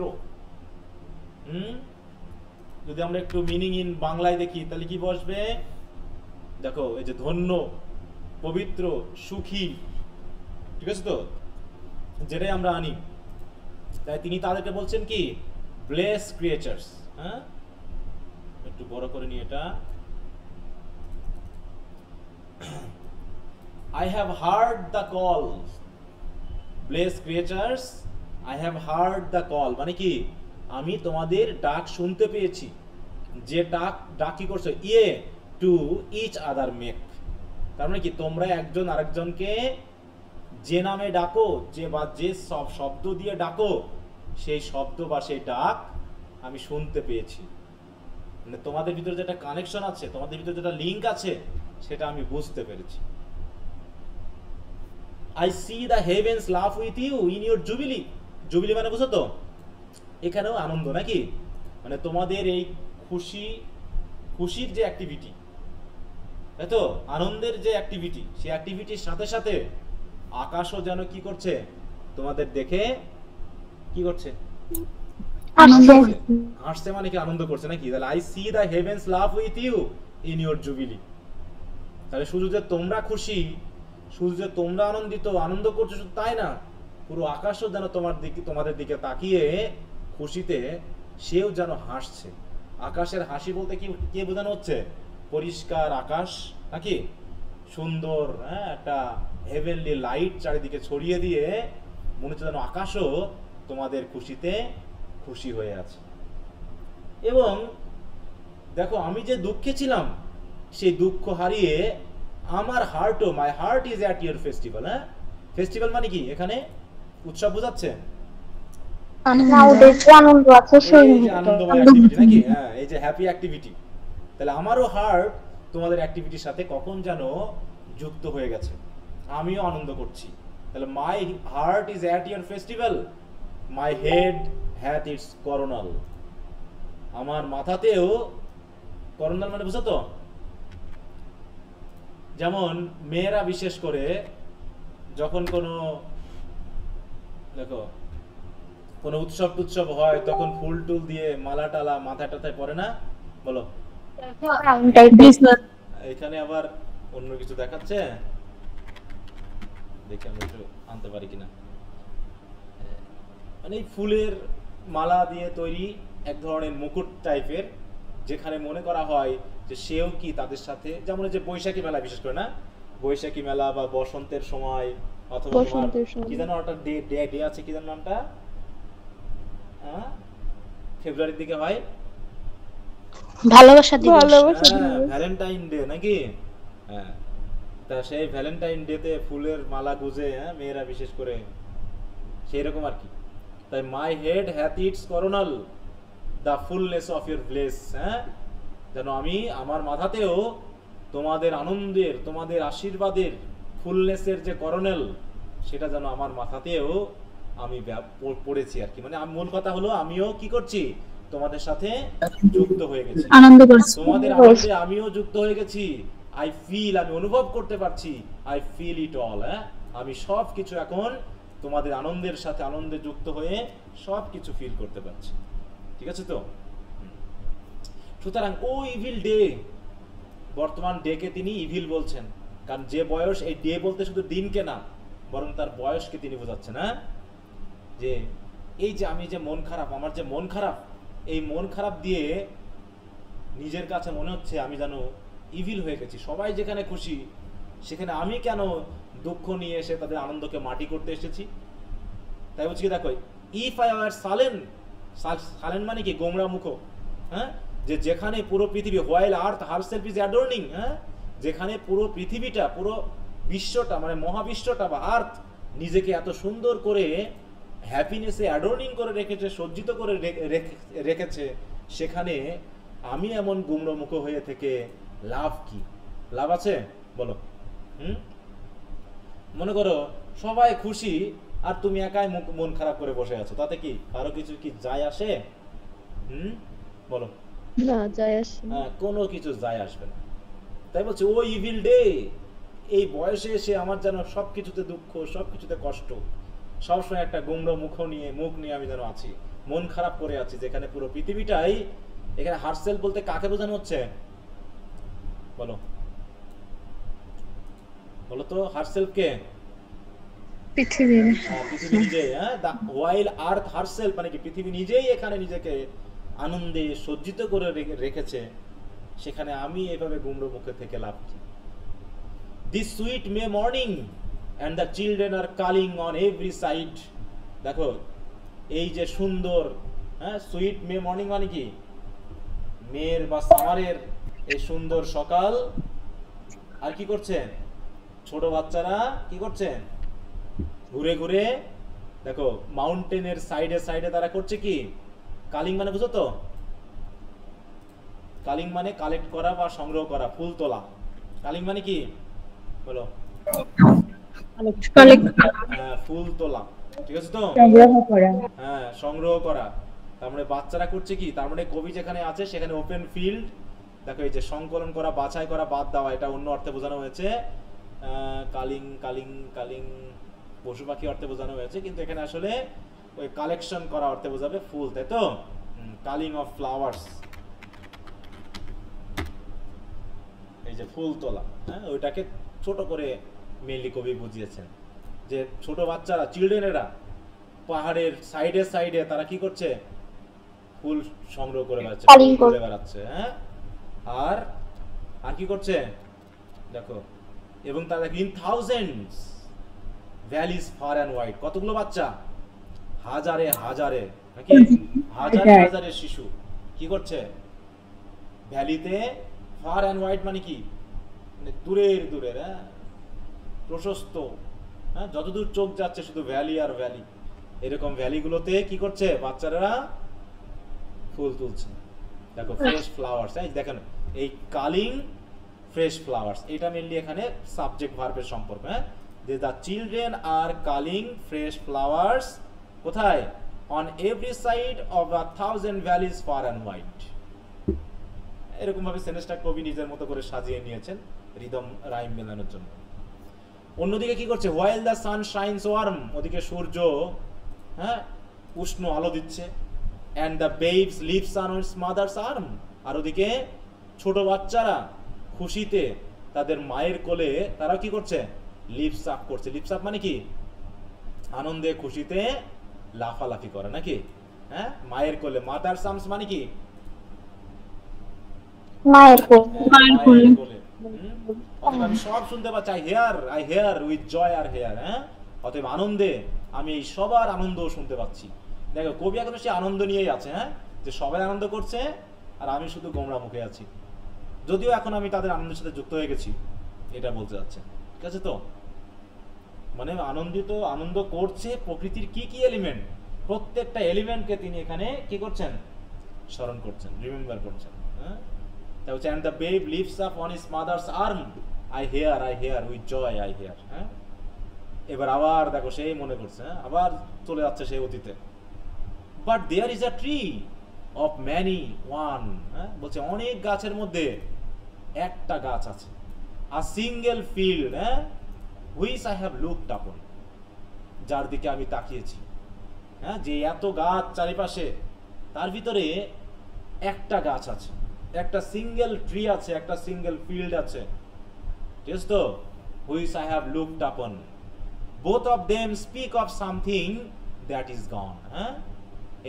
[SPEAKER 2] যদি আমরা একটু মিনিং ইন বাংলায় দেখি তাহলে কি বসবে? দেখো, এই যে ধন্য, পবিত্র, সুখী, ঠিক আছে তো, যেটাই আমরা আনি। তাই তিনি তাদেরকে বলছেন কি, ব্লেস ক্রিয়েচার্স। হ্যাঁ, একটু বড় করে নিয়ে এটা, I have heard the call, bless creatures, I have heard the call, মানে কি, আমি তোমাদের ডাক শুনতে পেয়েছি। যে ডাক কি করছো, ইয়ে টু ইচ আদার মেক, তার মানে কি, তোমরা একজন আরেকজনকে যে নামে ডাকো, যে বা যে সব শব্দ দিয়ে ডাকো, সেই শব্দ বা সেই ডাক আমি শুনতে পেয়েছি। মানে তোমাদের ভিতরে যেটা কানেকশন আছে, তোমাদের ভিতরে যেটা লিংক আছে, সেটা আমি বুঝতে পেরেছি। I see the heavens laugh with you in your jubilee. Jubilee মানে বুঝো তো, এখানেও আনন্দ নাকি, মানে তোমাদের এই খুশির যে অ্যাক্টিভিটি, তাই তো, আনন্দের যে অ্যাক্টিভিটি, সেই অ্যাক্টিভিটির সাথে সাথে আকাশও যেন কি করছে, তোমাদের দেখে কি করছে, হাসছে, মানে কি আনন্দ করছে নাকি। তাহলে I see the heavens laugh with you in your jubilee, তাহলে শুধু যে তোমরা খুশি, শুধু যে তোমরা আনন্দ করছো শুধু তাই না, পুরো আকাশও যেন তোমাদের দিকে তাকিয়ে খুশিতে সেও যেন হাসছে। আকাশের হাসি বলতে কি বোঝানো হচ্ছে, পরিষ্কার আকাশ নাকি, সুন্দর, হ্যাঁ, একটা হেভেনলি লাইট চারিদিকে ছড়িয়ে দিয়ে মনে হচ্ছে যেন আকাশও তোমাদের খুশিতে খুশি হয়ে আছে। এবং দেখো, আমি যে দুঃখে ছিলাম, সেই দুঃখ হারিয়ে আমার হার্টও, my heart is at your festival. হ্যাঁ, ফেস্টিভ্যাল মানে কি, এখানে উৎসব বোঝাচ্ছে,
[SPEAKER 3] আনন্দ আছে,
[SPEAKER 2] আনন্দময় অ্যাক্টিভিটি নাকি, হ্যাঁ, এই যে হ্যাপি অ্যাক্টিভিটি। তাহলে আমারও হার্ট তোমাদের অ্যাক্টিভিটির সাথে কখন যেন যুক্ত হয়ে গেছে, আমিও আনন্দ করছি। তাহলে মাই heart is at your festival, my head hath it's coronal, আমার মাথাতেও, করোনাল মানে বুঝো তো, যেমন মেয়েরা বিশেষ করে যখন দেখো কোনো উৎসব হয়, তখন ফুল টুল দিয়ে মালা টালা মাথায় টাথায় পরে না, বলো। এখানে আবার অন্য কিছু দেখাচ্ছে, দেখি আমি একটু আনতে পারি কিনা। মানে ফুলের মালা দিয়ে তৈরি এক ধরনের মুকুট টাইপের, যেখানে মনে করা হয় যে সেও কি তাদের সাথে, যেমন যে বৈশাখী মেলা, বিশেষ করে না, বৈশাখী মেলা বা বসন্তের সময়, অথবা কি যেন একটা ডে আছে, কি যেন নামটা, ফেব্রুয়ারির দিকে হয়,
[SPEAKER 3] ভালোবাসা দিবস,
[SPEAKER 2] ভ্যালেন্টাইন ডে নাকি। হ্যাঁ, তা সেই ভ্যালেন্টাইন ডে তে ফুলের মালা গুজে, হ্যাঁ, মেয়েরা বিশেষ করে সেই রকম আর কি। তাই my head hath it's coronal, the fullness of your bless, হ্যাঁ, যেন আমি আমার মাথাতেও তোমাদের আনন্দের, তোমাদের আশীর্বাদের ফুলনেসের যে করোনাল, সেটা যেন আমার মাথাতেও আমি পড়েছি আর কি। মানে মূল কথা হলো, আমিও কি করছি, তোমাদের সাথে যুক্ত হয়ে গেছি,
[SPEAKER 1] আনন্দ করছি,
[SPEAKER 2] তোমাদের আনন্দে আমিও যুক্ত হয়ে গেছি। আই ফিল, আমি অনুভব করতে পারছি, আই ফিল ইট অল, হ্যাঁ, আমি সব কিছু এখন তোমাদের আনন্দের সাথে আনন্দে যুক্ত হয়ে সব কিছু ফিল করতে পারছি, ঠিক আছে তো। সুতরাং ও ইভিল ডে, বর্তমান ডেকে তিনি ইভিল বলছেন, কারণ যে বয়স, এই ডে বলতে শুধু দিনকে না, বরং তার বয়সকে তিনি বোঝাচ্ছেন। হ্যাঁ, যে এই যে আমি যে মন খারাপ, আমার যে মন খারাপ, এই মন খারাপ দিয়ে নিজের কাছে মনে হচ্ছে আমি যেন ইভিল হয়ে গেছি। সবাই যেখানে খুশি, সেখানে আমি কেন দুঃখ নিয়ে এসে তাদের আনন্দকে মাটি করতে এসেছি। তাই বলছি কি, দেখো, ইফ আই ওয়ার সালেন মানে কি, গোমরা মুখ, হ্যাঁ, যে যেখানে পুরো পৃথিবী, হোয়াইল আর্থ হারসেলফ ইজ অ্যাডর্নিং, হ্যাঁ, যেখানে পুরো পৃথিবীটা, পুরো বিশ্বটা, মানে মহাবিশ্বটা বা আর্থ নিজেকে এত সুন্দর করে হ্যাপিনেসে অ্যাডর্নিং করে রেখেছে, সজ্জিত করে রেখেছে, সেখানে আমি এমন গুমরামুখ হয়ে থেকে লাভ কি, লাভ আছে বলো। মনে করো সবাই খুশি আর তুমি একাই মন খারাপ করে বসে আছো, তাতে কি কারো কিছু কি যায় আসে? বলো
[SPEAKER 3] না, যায় আসে না,
[SPEAKER 2] কোনো কিছু যায় আসবে না। তাই বলছে ও ইভিল ডে, এই বয়সে এসে আমার যেন সবকিছুতে দুঃখ, সবকিছুতে কষ্ট, সবসময় একটা গুমরা মুখ নিয়ে আমি যেন আছি, মন খারাপ করে আছি, যেখানে পুরো পৃথিবীটাই, এখানে হারসেল বলতে কাকে বোঝানো হচ্ছে বলো? বলো তো হারসেলফ কে?
[SPEAKER 4] পৃথিবীর
[SPEAKER 2] পৃথিবী নিজেই। হ্যাঁ, দা হোয়াইল আর্থ হারসেলফ মানে কি পৃথিবী নিজেই এখানে নিজেকে আনন্দে সজ্জিত করে রেখেছে, সেখানে আমি এভাবে গুমড়ো মুখে থেকে লাভ কি? This sweet May morning and the children are calling on every side. দেখো এই যে সুন্দর, হ্যাঁ, সুইট মে মর্নিং মানে কি মেয়ের বা সামারের এই সুন্দর সকাল, আর কি করছে ছোট বাচ্চারা কি করছে ঘুরে ঘুরে দেখো মাউন্টেনের সাইডে সাইডে তারা করছে কি কালিং মানে বুঝো তো? কালিং মানে কালেক্ট করা বা সংগ্রহ করা, ফুল তোলা। কালিং মানে কি বলো? ফুল তোলা, ঠিক আছে তো?
[SPEAKER 3] সংগ্রহ করা।
[SPEAKER 2] হ্যাঁ, সংগ্রহ করা। তার মানে বাচ্চারা করছে কি, তার মানে কবি যেখানে আছে সেখানে ওপেন ফিল্ড। দেখো এই যে সংকলন করা, বাছাই করা, বাদ দেওয়া, এটা অন্য অর্থে বোঝানো হয়েছে। কালিং কালিং কালিং পশু পাখি অর্থে বোঝানো হয়েছে, কিন্তু এখানে আসলে ওই কালেকশন করা অর্থে বোঝাবে ফুল, তাই তো? কালিং অফ ফ্লাওয়ার্স, এই যে ফুল তোলা, হ্যাঁ, ওইটাকে ছোট করে মেইনলি কবি বুঝিয়েছেন যে ছোট বাচ্চারা, চিলড্রেনেরা পাহাড়ের সাইডে সাইডে তারা কি করছে ফুল সংগ্রহ করে বেড়াচ্ছে। হ্যাঁ, আর আর কি করছে দেখো, এবং তারা in thousands valleys fur and wide, কতগুলো বাচ্চা, হাজারে হাজারে নাকি হাজারে হাজারে শিশু কি করছে ভ্যালিতে, ফার অ্যান্ড ওয়াইড মানে কি মানে দূরের দূরের, হ্যাঁ, প্রশস্ত, হ্যাঁ, যতদূর চোখ যাচ্ছে শুধু ভ্যালি আর ভ্যালি, এরকম ভ্যালিগুলোতে কি করছে বাচ্চারা ফুল তুলছে। দেখো ফ্রেশ ফ্লাওয়ার্স, এই দেখেন এই কালিং ফ্রেশ ফ্লাওয়ার্স, এটা মেইনলি এখানে সাবজেক্ট ভার্বের সম্পর্ক। হ্যাঁ, the children are culling fresh flowers কোথায়? on every side of 1,000 valleys far and wide। এরকম ভাবে সেন্টেন্সটা কবি নিজের মতো করে সাজিয়ে নিয়েছেন রিদম রাইম মেলানোর জন্য। অন্যদিকে কি করছে, while the sun shines warm, ওদিকে সূর্য, হ্যাঁ, উষ্ণ আলো দিচ্ছে, and the babes lips on its mother's arm, আর ওদিকে ছোট বাচ্চারা খুশিতে তাদের মায়ের কোলে তারা কি করছে লিপস আপ করছে। লিপস আপ মানে কি আনন্দে খুশিতে লাফালাফি করে নাকি? হ্যাঁ, মায়ের কোলে, মাদার সামস মানে কি
[SPEAKER 3] মায়ের
[SPEAKER 2] কোলে। আমি সব শুনতে পাচ্ছি, আই হেয়ার উইথ জয় আর হেয়ার। হ্যাঁ, অতএব আনন্দে আমি এই সবার আনন্দ শুনতে পাচ্ছি। দেখো কবি এখনো সে আনন্দ নিয়েই আছে, হ্যাঁ, যে সবাই আনন্দ করছে আর আমি শুধু গোমরা মুখে আছি, যদিও এখন আমি তাদের আনন্দের সাথে যুক্ত হয়ে গেছি, এটা বলতে যাচ্ছে। ঠিক আছে তো? মানে আনন্দ করছে প্রকৃতির কি কি এলিমেন্ট, প্রত্যেকটা এলিমেন্টকে তিনি এখানে কি করছেন স্মরণ করছেন, রিমেম্বার করছেন। হ্যাঁ, তা হচ্ছে and the babe lifts up on his mother's arm, I hear with joy I hear। হ্যাঁ, এবার আবার দেখো সেই মনে করছে, হ্যাঁ, আবার চলে যাচ্ছে সেই অতীতে। but there is a tree of many one, হ্যাঁ, বলছে অনেক গাছের মধ্যে একটা গাছ আছে, a single field, হ্যাঁ, which I have looked upon, যার দিকে আমি তাকিয়েছি। হ্যাঁ, যে এত গাছ চারিপাশে, তার ভিতরে একটা গাছ আছে, একটা সিঙ্গেল ট্রি আছে, একটা সিঙ্গেল ফিল্ড আছে, ঠিক আছে তো? which I have looked upon, both of them speak of something that is gone। হ্যাঁ,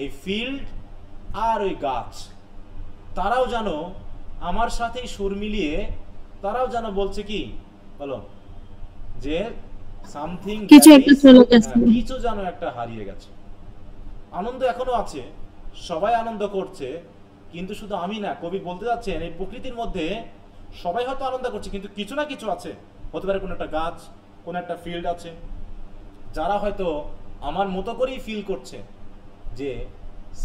[SPEAKER 2] এই ফিল্ড আর ওই গাছ তারাও জানো আমার সাথেই সুর মিলিয়ে তারাও জানো বলছে কি বলো, যে সামথিং কিছু জানো একটা হারিয়ে গেছে। আনন্দ এখনো আছে, সবাই আনন্দ করছে, কিন্তু শুধু আমি না, কবি বলতে যাচ্ছেন এই প্রকৃতির মধ্যে সবাই হয়তো আনন্দ করছে, কিন্তু কিছু না কিছু আছে, হতে পারে কোনো একটা গাছ, কোনো একটা ফিল্ড আছে, যারা হয়তো আমার মতো করেই ফিল করছে যে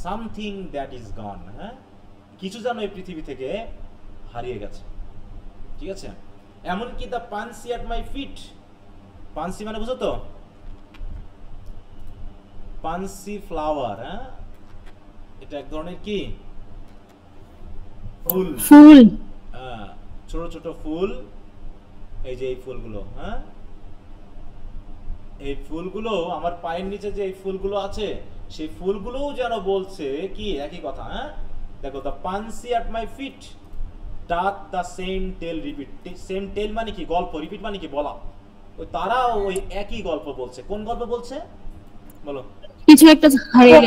[SPEAKER 2] সামথিং দ্যাট ইজ গন। হ্যাঁ, কিছু যেন এই পৃথিবী থেকে হারিয়ে গেছে। ঠিক আছে? এমনকি the pansy at my feet, pansy মানে বুঝো তো? পানসি ফ্লাওয়ার, হ্যাঁ, এটা এক ধরনের কি ফুল, হ্যাঁ, ছোট ছোট ফুল, এই যে এই ফুলগুলো, হ্যাঁ, এই ফুলগুলো আমার পায়ের নিচে যে এই ফুলগুলো আছে, সেই ফুলগুলোও যেন বলছে কি একই কথা। হ্যাঁ, দেখো the pansy at my feet doth the same tale repeat. Same tale মানে কি গল্প, রিপিট মানে কি বলা, ওই তারাও ওই একই গল্প বলছে। কোন গল্প বলছে বলো?
[SPEAKER 1] কিছু একটা হারিয়ে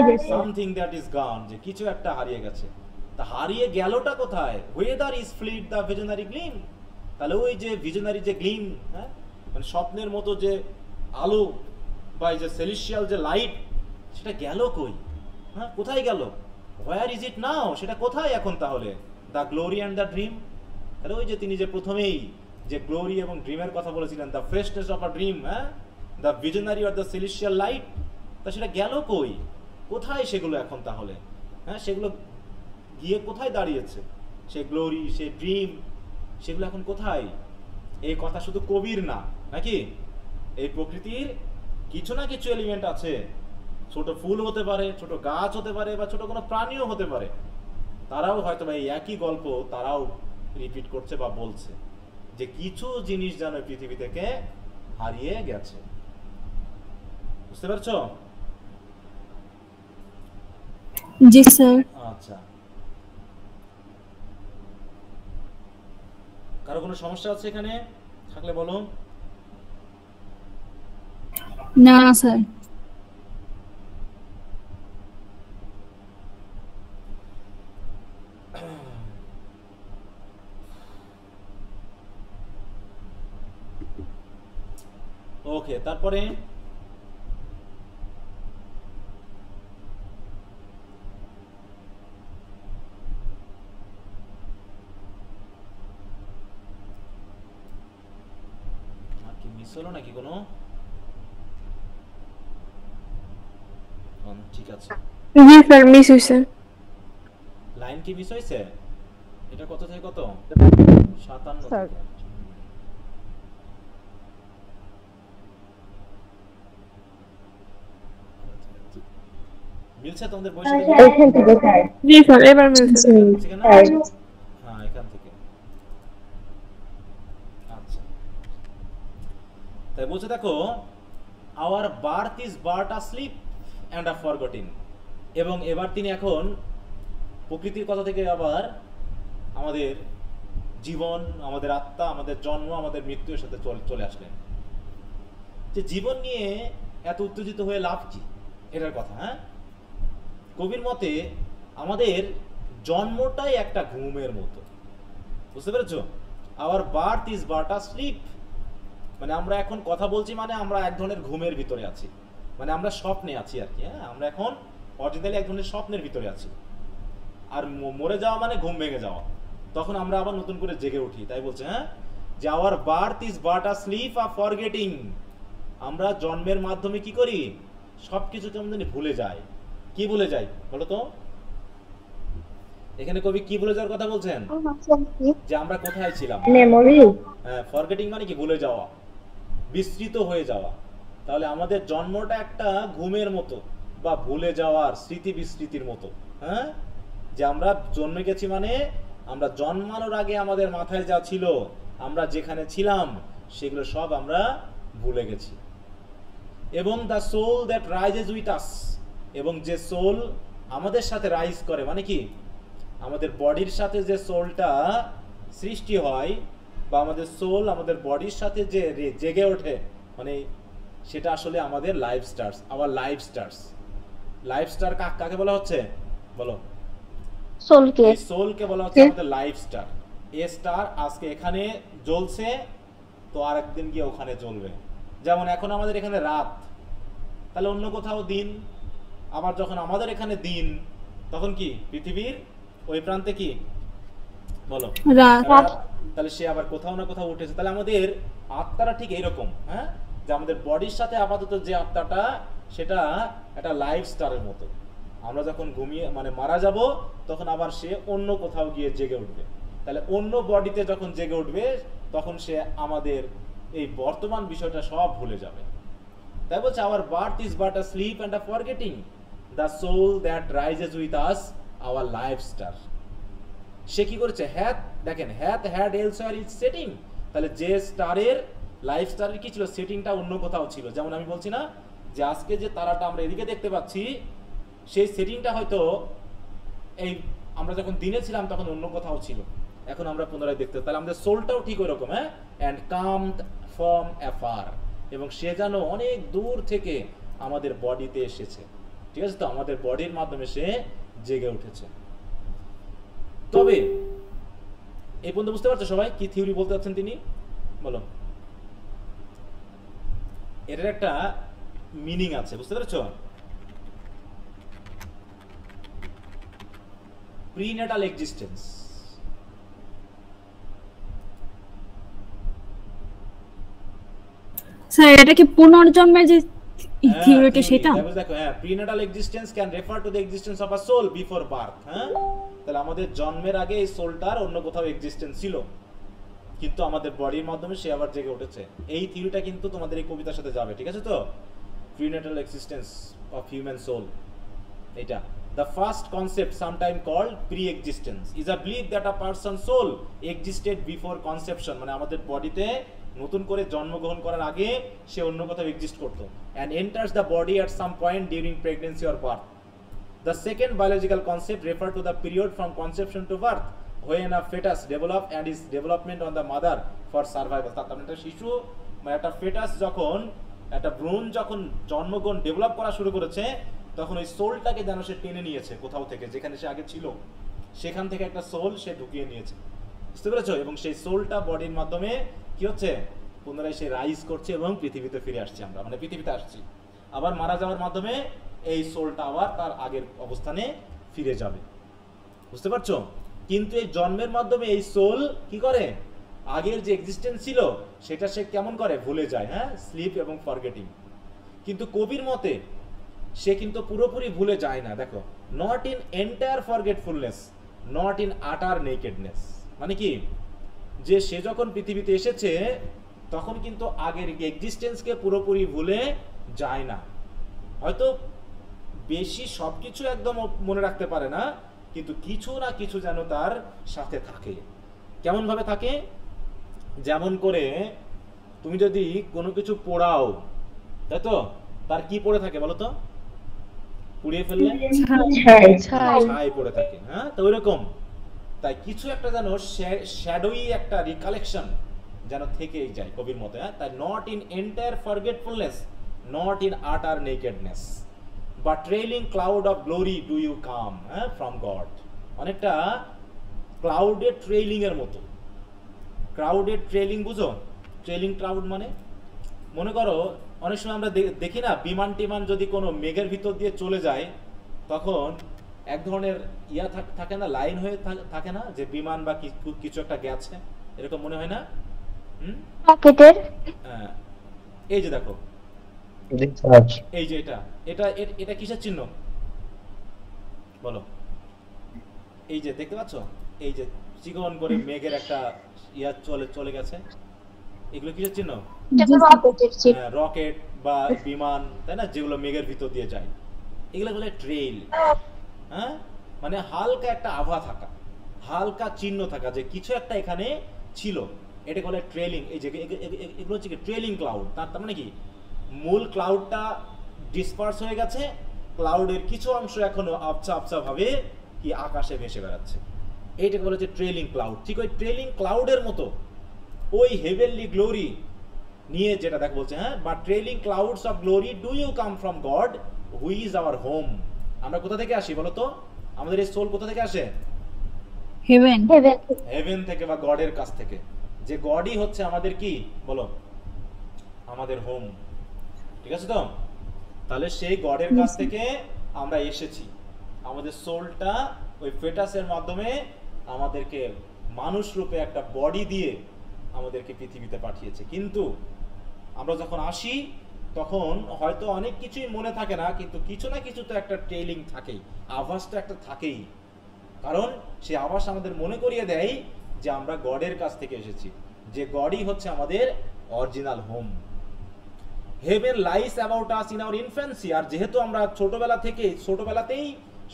[SPEAKER 1] গেছে।
[SPEAKER 2] সামথিং দ্যাট ইজ গন, যে কিছু একটা হারিয়ে গেছে। তা হারিয়ে গেলটা কোথায়? Whether is fled the visionary Glim. তাহলে ওই যে ভিশনারি যে গ্লিম, হ্যাঁ, মানে স্বপ্নের মতো যে আলো বা এই যে সেলেস্টিয়াল যে লাইট, সেটা গেল কই? হ্যাঁ, কোথায় গেল? হোয়ার ইজ ইট নাও? সেটা কোথায় এখন তাহলে? The glory and the dream. তাহলে ওই যে তিনি যে প্রথমেই যে গ্লোরি এবং ড্রিমের কথা বলেছিলেন, the freshness of a dream, হ্যাঁ, the visionary or the celestial light, তা সেটা গেল কই? কোথায় সেগুলো এখন তাহলে? হ্যাঁ, সেগুলো গিয়ে কোথায় দাঁড়িয়েছে? সেই গ্লোরি, সেই ড্রিম, সেগুলো এখন কোথায়? এই কথা শুধু কবির না, নাকি? এই প্রকৃতির কিছু না কিছু এলিমেন্ট আছে, ছোট ফুল হতে পারে, ছোট গাছ হতে পারে, বা ছোট কোনো প্রাণীও হতে পারে, তারাও হয়তো এই একই গল্প তারাও রিপিট করছে বা বলছে যে কিছু জিনিস যেন পৃথিবী থেকে হারিয়ে গেছে। বুঝতে পারছো?
[SPEAKER 1] জি স্যার।
[SPEAKER 2] আচ্ছা, কারো কোনো সমস্যা আছে এখানে? থাকলে বলো।
[SPEAKER 1] না স্যার।
[SPEAKER 2] ওকে, তারপরে কি মিস হলো নাকি কোনো? ঠিক আছে,
[SPEAKER 3] জি স্যার, মিস হইছে।
[SPEAKER 2] লাইন কি মিস হয়েছে? এটা কত থেকে কত? 57
[SPEAKER 3] স্যার।
[SPEAKER 2] থেকে। মিলছে তোমাদের বইয়ের সাথে?
[SPEAKER 5] এখান থেকে স্যার।
[SPEAKER 3] জি স্যার, এবার মিলছে।
[SPEAKER 2] মিলছে কিনা? হ্যাঁ, এখান থেকে। আচ্ছা, তাই বলছে দেখো, our birth is birth a sleep and a forgetting. এবং এবার তিনি এখন প্রকৃতির কথা থেকে আবার আমাদের জীবন, আমাদের আত্মা, আমাদের জন্ম, আমাদের মৃত্যুর সাথে চলে আসলেন। যে জীবন নিয়ে এত উত্তেজিত হয়ে লাভ কি, এটার কথা। হ্যাঁ, কবির মতে আমাদের জন্মটাই একটা ঘুমের মতো। বুঝতে পেরেছো? Our birth is birth a sleep, মানে আমরা এখন কথা বলছি, মানে আমরা এক ধরনের ঘুমের ভিতরে আছি, মানে আমরা স্বপ্নে আছি আর কি। হ্যাঁ, আমরা এখন অরিজিনালি এক ধরনের স্বপ্নের ভিতরে আছি। আর মরে যাওয়া মানে ঘুম ভেঙে যাওয়া, তখন আমরা আবার নতুন করে জেগে উঠি। তাই বলছে, হ্যাঁ, যে hour birth is birth a slip a forgetting. আমরা জন্মের মাধ্যমে কি করি? সবকিছু কেমন জানি ভুলে যাই। কি ভুলে যাই বলো তো? এখানে কবি কি ভুলে যাওয়ার কথা বলছেন? যে আমরা কোথায় ছিলাম।
[SPEAKER 5] মেমোরি।
[SPEAKER 2] হ্যাঁ, ফরগেটিং মানে কি? ভুলে যাওয়া, বিস্মৃত হয়ে যাওয়া। তাহলে আমাদের জন্মটা একটা ঘুমের মতো, বা ভুলে যাওয়ার, স্মৃতি বিস্মৃতির মতো। হ্যাঁ, যে আমরা জন্মে গেছি মানে আমরা জন্মানোর আগে আমাদের মাথায় যা ছিল, আমরা যেখানে ছিলাম, সেগুলো সব আমরা ভুলে গেছি। এবং the soul that rises with us, এবং যে সোল আমাদের সাথে রাইজ করে, মানে কি? আমাদের বডির সাথে যে সোলটা সৃষ্টি হয়, বা আমাদের সোল আমাদের বডির সাথে যে জেগে ওঠে, মানে সেটা আসলে আমাদের life stars, our life stars. Life star কাকে বলা হচ্ছে বলো?
[SPEAKER 3] সোলকে।
[SPEAKER 2] সোলকে বলা হচ্ছে আমাদের লাইফ স্টার। এ স্টার আজকে এখানে জ্বলছে, তো আরেকদিন গিয়ে ওখানে জ্বলবে। যেমন এখন আমাদের এখানে রাত, তাহলে অন্য কোথাও দিন। আবার যখন আমাদের এখানে দিন, তখন কি পৃথিবীর ওই প্রান্তে কি বলো? রাত। তাহলে সে আবার কোথাও না কোথাও উঠেছে। তাহলে আমাদের আত্মাটা ঠিক এইরকম, হ্যাঁ, যে আমাদের বডির সাথে আপাতত যে আত্মাটা, সেটা একটা লাইফ স্টারের মতো। আমরা যখন ঘুমিয়ে মানে মারা যাব, তখন আবার সে অন্য কোথাও গিয়ে জেগে উঠবে। তাহলে অন্য বডিতে যখন জেগে উঠবে, তখন সে আমাদের এই বর্তমান বিষয়টা সব ভুলে যাবে। তাই বলছে our birth is but a sleep and a forgetting, the soul that rises with us our life star. সে কি করেছে? হ্যাথ, দেখেন, hath had elsewhere is setting. তাহলে যে স্টারের লাইফ স্টারের কি ছিল? সেটিংটা অন্য কোথাও ছিল। যেমন আমি বলছি না যে আজকে যে তারাটা আমরা এদিকে দেখতে পাচ্ছি, সেই সেটিংটা হয়তো এই আমরা যখন দিনে ছিলাম তখন অন্য কোথাও ছিল। এখন আমরা পুনরায় দেখতে, তাহলে আমাদের সোলটাও ঠিক ওই রকম, হ্যাঁ, অ্যান্ড কামড ফ্রম অ্যাফার, এবং সে যেন অনেক দূর থেকে আমাদের বডিতে এসেছে, ঠিক আছে, তো আমাদের বডির মাধ্যমে সে জেগে উঠেছে। তবে এই পর্যন্ত বুঝতে পারছো সবাই কি থিওরি বলতে চাচ্ছেন তিনি? বলো, এটার একটা মিনিং আছে, বুঝতে পেরেছো? Prenatal existence.
[SPEAKER 1] স্যার এটা কি পুনর্জন্মের যে থিওরিটা সেটা?
[SPEAKER 2] দেখো, হ্যাঁ, prenatal existence can refer to the existence of a soul before birth. হ্যাঁ, তাহলে আমাদের জন্মের আগে এই সোলটার অন্য কোথাও এক্সিস্টেন্স ছিল, কিন্তু আমাদের বডির মাধ্যমে সে আবার জেগে উঠেছে। এই থিওরিটা কিন্তু তোমাদের এই কবিতার সাথে যাবে, ঠিক আছে তো? Prenatal existence of human soul, এটা the first concept sometime called pre-existence is a belief that a person's soul existed before conception, মানে আমাদের বডিতে নতুন করে জন্মগ্রহণ করার আগে সে অন্য কোথাও এক্সিস্ট করতো, and enters the body at some point during pregnancy or birth. The second biological concept refer to the period from conception to birth when a fetus develop and is development on the mother for survival. তার মানে একটা শিশু, মানে একটা foetus যখন, একটা ভ্রূণ যখন জন্মগ্রহণ ডেভেলপ করা শুরু করেছে, তখন ওই সোলটাকে যেন সে টেনে নিয়েছে কোথাও থেকে, যেখানে সে আগে ছিল সেখান থেকে একটা সোল সে ঢুকিয়ে নিয়েছে, বুঝতে পেরেছো? এবং সেই সোলটা বডির মাধ্যমে কি হচ্ছে, পুনরায় সে রাইজ করছে এবং পৃথিবীতে ফিরে আসছে, আমরা মানে পৃথিবীতে আসছি, আবার মারা যাওয়ার মাধ্যমে এই সোলটা আবার তার আগের অবস্থানে ফিরে যাবে, বুঝতে পারছো? কিন্তু এই জন্মের মাধ্যমে এই সোল কি করে, আগের যে এক্সিস্টেন্স ছিল সেটা সে কেমন করে, ভুলে যায়, হ্যাঁ, স্লিপ এবং ফরগেটিং। কিন্তু কবির মতে সে কিন্তু পুরোপুরি ভুলে যায় না। দেখো, not in entire forgetfulness, not in utter নেকেডনেস, মানে কি, যে সে যখন পৃথিবীতে এসেছে তখন কিন্তু আগের এক্সিস্টেন্সকে পুরোপুরি ভুলে যায় না। হয়তো বেশি সবকিছু একদম মনে রাখতে পারে না, কিন্তু কিছু না কিছু যেন তার সাথে থাকে। কেমন ভাবে থাকে? যেমন করে তুমি যদি কোনো কিছু পোড়াও, তাই তো, তার কি পড়ে থাকে বলো তো? পুড়িয়ে ফেললে ছাই পড়ে থাকে, হ্যাঁ, তো ওইরকম তাই কিছু একটা যেন শ্যাডোই একটা রিকালেকশন যেন থেকেই যায় কবির মতে, হ্যাঁ। তাই not in entire forgetfulness, not in utter nakedness, but trailing cloud of glory do you come, হ্যাঁ, ফ্রম গড। অনেকটা ক্লাউডের ট্রেইলিং এর মতো। ক্রাউডের ট্রেইলিং বুঝো? ট্রেইলিং ক্লাউড মানে, মনে করো অনেক সময় আমরা দেখি না, বিমান টিমান যদি কোনো মেঘের ভিতর দিয়ে চলে যায় তখন এক ধরনের ইয়া থাকে না, লাইন হয়ে থাকে না, যে বিমান বা কিছু একটা গেছে, এরকম মনে হয় না?
[SPEAKER 3] রকেটের,
[SPEAKER 2] হ্যাঁ, এই যে দেখো, এই যে এটা এটা এটা কিসের চিহ্ন বলো? এই যে দেখতে পাচ্ছ, এই যে চিকন করে মেঘের একটা ইয়া চলে গেছে, এগুলো কিসের চিহ্ন? রকেট বা বিমান, তাই না, যেগুলো মেঘের ভিতর দিয়ে যায়, এগুলো বলে ট্রেইল, হ্যাঁ, মানে হালকা একটা আভা থাকা, হালকা চিহ্ন থাকা যে কিছু একটা এখানে ছিল, এটা বলে ট্রেলিং। এই যে এগুলো হচ্ছে কি ট্রেলিং ক্লাউড। তার মানে কি, মূল ক্লাউডটা ডিসপার্স হয়ে গেছে, ক্লাউডের কিছু অংশ এখনো আবছা আবছা ভাবে কি আকাশে ভেসে বেড়াচ্ছে, এইটাকে বলে হচ্ছে ট্রেলিং ক্লাউড। ঠিক ওই ট্রেলিং ক্লাউডের মতো ওই হেভেনলি গ্লোরি নিয়ে যেটা দেখ বলছে, হ্যাঁ, but trailing clouds of glory do you come from God who is our home. আমরা কোথা থেকে আসি বলো তো? আমাদের এই সোল কোথা থেকে আসে?
[SPEAKER 1] হেভেন,
[SPEAKER 2] হেভেন থেকে বা গডের কাছ থেকে, যে গডই হচ্ছে আমাদের কি বলো, আমাদের হোম, ঠিক আছে তো? তাহলে সেই গডের কাছ থেকে আমরা এসেছি, আমাদের সোলটা ওই ফেটাসের মাধ্যমে আমাদেরকে মানুষ রূপে একটা বডি দিয়ে আমাদেরকে পৃথিবীতে পাঠিয়েছে। কিন্তু আমরা যখন আসি তখন হয়তো অনেক কিছুই মনে থাকে না, কিন্তু কিছু না কিছু তো একটা ট্রেইলিং থাকেই, আভাসটা একটা থাকেই, কারণ সেই আভাস আমাদের মনে করিয়ে দেয় যে আমরা গডের কাছ থেকে এসেছি, যে গডই হচ্ছে আমাদের original home. Heaven lies about us in our infancy. আর যেহেতু আমরা ছোটবেলাতেই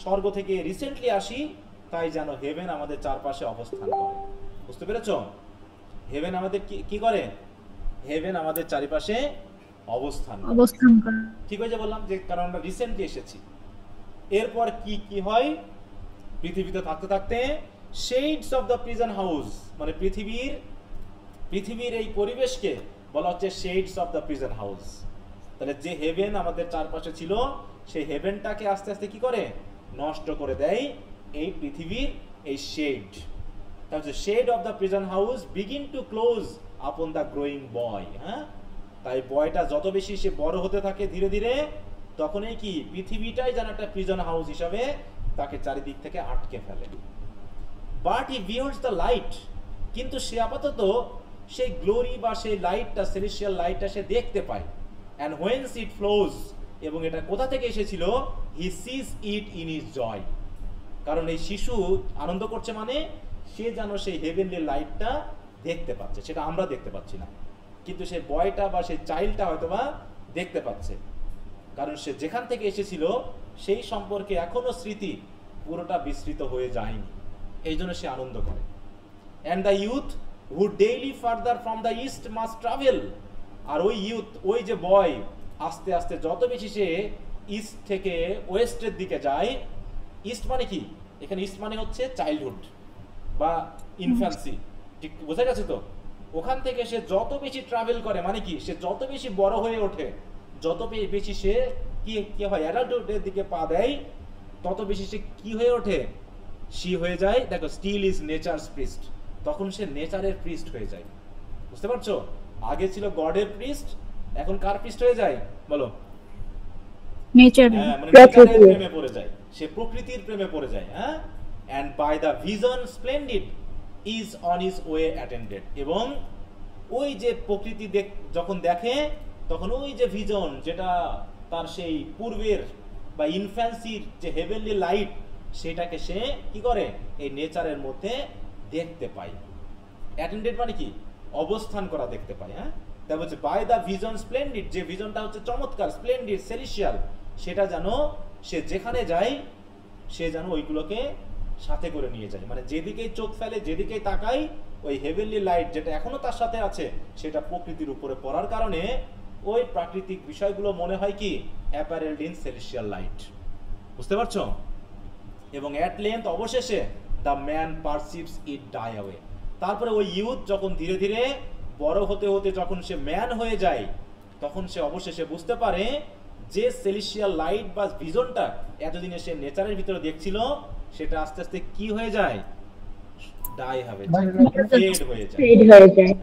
[SPEAKER 2] স্বর্গ থেকে রিসেন্টলি আসি, তাই যেন হেভেন আমাদের চারপাশে অবস্থান করে। বুঝতে পেরেছো? হেভেন আমাদের কি করে? হেভেন আমাদের চারিপাশে অবস্থান করে। ঠিক হয়েছে বললাম, যে কারণ আমরা রিসেন্টলি এসেছি। এরপর কি হয়, পৃথিবীতে থাকতে থাকতে shades of the prison house, মানে পৃথিবীর এই পরিবেশকে বলা হচ্ছে shades of the prison house. তাহলে যে হেভেন আমাদের চারপাশে ছিল, সেই হেভেনটাকে আস্তে আস্তে কি করে নষ্ট করে দেয় এই পৃথিবীর এই শেড। তাহলে shade of the prison house begin to close upon the growing boy. হ্যাঁ, তাই বয়টা যত বেশি সে বড় হতে থাকে ধীরে ধীরে, তখনই কি পৃথিবীটাই যেন একটা প্রিজন হাউস হিসাবে তাকে চারিদিক থেকে আটকে ফেলে। বাট হি বিহোল্ডস দ্য লাইট, কিন্তু সে আপাতত সেই গ্লোরি বা সেই লাইটটা, সেলেস্টিয়াল লাইটটা সে দেখতে পায়। অ্যান্ড হোয়েন্স ইট ফ্লোজ, এবং এটা কোথা থেকে এসেছিল, হি সিজ ইট ইন হিজ জয়। কারণ এই শিশু আনন্দ করছে মানে সে যেন সেই হেভেনলি লাইটটা দেখতে পাচ্ছে, সেটা আমরা দেখতে পাচ্ছি না, কিন্তু সেই বয়টা বা সেই চাইল্ডটা হয়তোবা দেখতে পাচ্ছে। কারণ সে যেখান থেকে এসেছিল সেই সম্পর্কে এখনো স্মৃতি পুরোটা বিস্তৃত হয়ে যায়নি, এই জন্য সে আনন্দ করে। And the youth who daily farther from the east must travel, আর ওই ইউথ, ওই যে বয়, আস্তে আস্তে যত বেশি সে ইস্ট থেকে ওয়েস্টের দিকে যায়। ইস্ট মানে কি, এখানে ইস্ট মানে হচ্ছে চাইল্ডহুড বা ইনফ্যান্সি, ঠিক বোঝা গেছে তো? ওখান থেকে সে যত বেশি ট্রাভেল করে, মানে কি সে যত বেশি বড় হয়ে ওঠে, যত বেশি সে কি হয় অ্যাডাল্টহুডের দিকে পা দেয়, তত বেশি সে কি হয়ে ওঠে, সি হয়ে যায়। দেখো, স্টিল ইজ নেচারস প্রিস্ট, তখন সে নেচারের প্রিস্ট হয়ে যায়। বুঝতে পারছো? আগে ছিল গডের প্রিস্ট, এখন কার প্রিস্ট হয়ে যায় বলো?
[SPEAKER 1] নেচার,
[SPEAKER 2] মানে নেচারের প্রেমে পড়ে যায়, সে প্রকৃতির প্রেমে পড়ে যায়। হ্যাঁ, and by the vision splendid is on his way attended, এবং ওই যে প্রকৃতি যখন দেখে, তখন ওই যে ভিজন, যেটা তার সেই পূর্বের বা ইনফ্যান্সির যে হেভেনলি লাইট, সেটাকে সে কি করে এই নেচারের মধ্যে দেখতে পায়। অ্যাটেন্ডেড মানে কি, অবস্থান করা দেখতে পায়। হ্যাঁ, তা বলছে বাই দ্য ভিজন স্প্লেন্ডিড, যে ভিজনটা হচ্ছে চমৎকার, স্প্লেন্ডিড, সেলিশিয়াল, সেটা যেন সে যেখানে যায় সে যেন ওইগুলোকে সাথে করে নিয়ে যায়। মানে যেদিকেই চোখ ফেলে, যেদিকেই তাকায়, ওই হেভেনলি লাইট যেটা এখনো তার সাথে আছে, সেটা প্রকৃতির উপরে পড়ার কারণে ওই প্রাকৃতিক বিষয়গুলো মনে হয় কি অ্যাপারেলড ইন সেলেস্টিয়াল লাইট। বুঝতে পারছো? এবং অ্যাট লেন্থ, অবশেষে, the man perceives it die away. তারপরে ওই ইউথ যখন ধীরে ধীরে বড় হতে হতে যখন সে ম্যান হয়ে যায়, তখন সে অবশেষে বুঝতে পারে যে সেলেস্টিয়াল লাইট বা ভিজনটা এতদিনে সে নেচারের ভিতরে দেখছিল, সেটা আস্তে আস্তে কি হয়ে যায়, ডাই হবে, ফেড হয়ে যায়।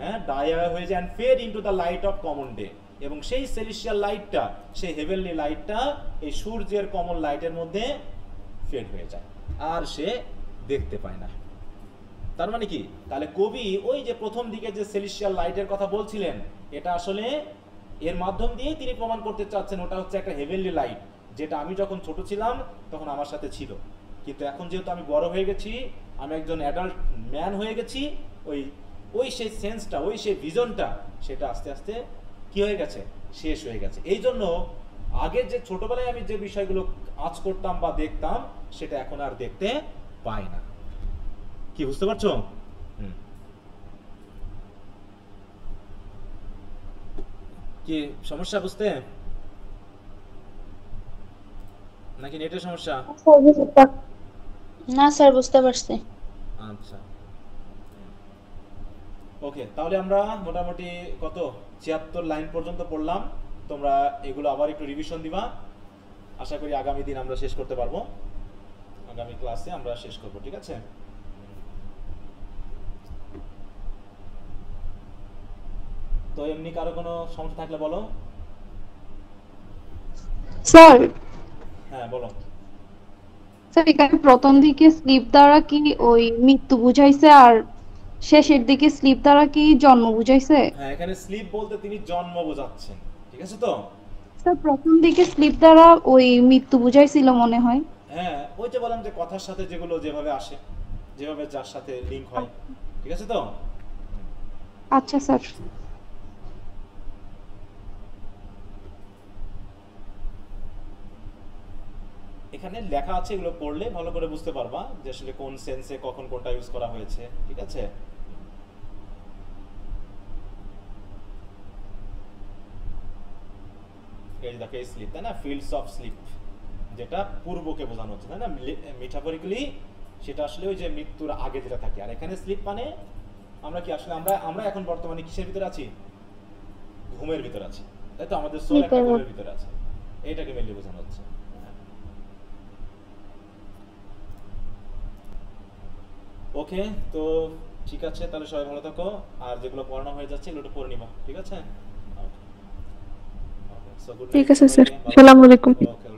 [SPEAKER 2] হ্যাঁ, ডাই হয়ে যায় and fade into the light of common day. এবং সেই সেলেস্টিয়াল লাইটটা, সেই হেভেনলি লাইটটা এই সূর্যের কমন লাইটের মধ্যে ফেড হয়ে যায়, আর সে দেখতে পায় না। তার মানে কি, তাহলে কবি ওই যে প্রথম দিকে যে সেলেস্টিয়াল লাইটের কথা বলছিলেন, এটা আসলে এর মাধ্যম দিয়ে তিনি প্রমাণ করতে চাচ্ছেন ওটা হচ্ছে একটা হেভেনলি লাইট, যেটা আমি যখন ছোট ছিলাম তখন আমার সাথে ছিল, কিন্তু এখন যেহেতু আমি বড় হয়ে গেছি, আমি একজন অ্যাডাল্ট ম্যান হয়ে গেছি, ওই সেই সেন্সটা, ওই সেই ভিজনটা, সেটা আস্তে আস্তে কি হয়ে গেছে, শেষ হয়ে গেছে। এই জন্য আগের যে ছোটবেলায় আমি যে বিষয়গুলো আঁচ করতাম বা দেখতাম, সেটা এখন আর দেখতে পাই না। কি বুঝতে পারছো? কি সমস্যা বুঝতে, নাকি নেটের সমস্যা?
[SPEAKER 4] না স্যার, বুঝতে পারছি।
[SPEAKER 2] আচ্ছা, ওকে, তাহলে আমরা মোটামুটি কত 76 লাইন পর্যন্ত পড়লাম। তোমরা এগুলো আবার একটু রিভিশন দিবা, আশা করি আগামী দিন আমরা শেষ করতে পারবো, আগামী ক্লাসে আমরা শেষ করব, ঠিক আছে? তো এমনি কারো কোনো সমস্যা থাকলে বলো।
[SPEAKER 8] স্যার,
[SPEAKER 2] হ্যাঁ বলো।
[SPEAKER 8] স্যার এখানে প্রথম দিকে স্লিপ দ্বারা কি ওই মৃত্যু বুঝাইছে, আর শেষের দিকে স্লিপ দ্বারা কি জন্ম বুঝাইছে?
[SPEAKER 2] হ্যাঁ, এখানে স্লিপ বলতে তিনি জন্ম বোঝাচ্ছেন, ঠিক আছে তো?
[SPEAKER 8] স্যার প্রথম দিকে স্লিপ দ্বারা ওই মৃত্যু বুঝাইছিল মনে হয়।
[SPEAKER 2] হ্যাঁ, ওই যে বললাম যে কথার সাথে যেগুলো যেভাবে আসে, যেভাবে যার সাথে লিংক হয়, ঠিক আছে তো?
[SPEAKER 8] আচ্ছা স্যার।
[SPEAKER 2] এখানে লেখা আছে, এগুলো পড়লে ভালো করে বুঝতে পারবা যে আসলে কোন সেন্সে কখন কোনটা ইউজ করা হয়েছে, ঠিক আছে? এই দেখো স্লিপ, তাই না? ফিল্ডস অফ স্লিপ, যেটা পূর্বকে বোঝানো হচ্ছে, তাই না? মেটাফরিক্যালি সেটা আসলে ওই যে মৃত্যুর আগে যেটা থাকে। আর এখানে স্লিপ মানে আমরা কি আসলে আমরা এখন বর্তমানে কিসের ভিতরে আছি? ঘুমের ভিতরে আছি, তাই তো? আমাদের সোল একটা ঘুমের ভিতরে আছে, এটাকে মেনলি বোঝানো হচ্ছে। ওকে, তো ঠিক আছে, তাহলে সবাই ভালো থাকো, আর যেগুলো পড়ানো হয়ে যাচ্ছে এগুলো একটু পড়ে নিবা, ঠিক আছে?
[SPEAKER 9] ঠিক আছে স্যার, আসসালামু আলাইকুম।
[SPEAKER 2] ওকে।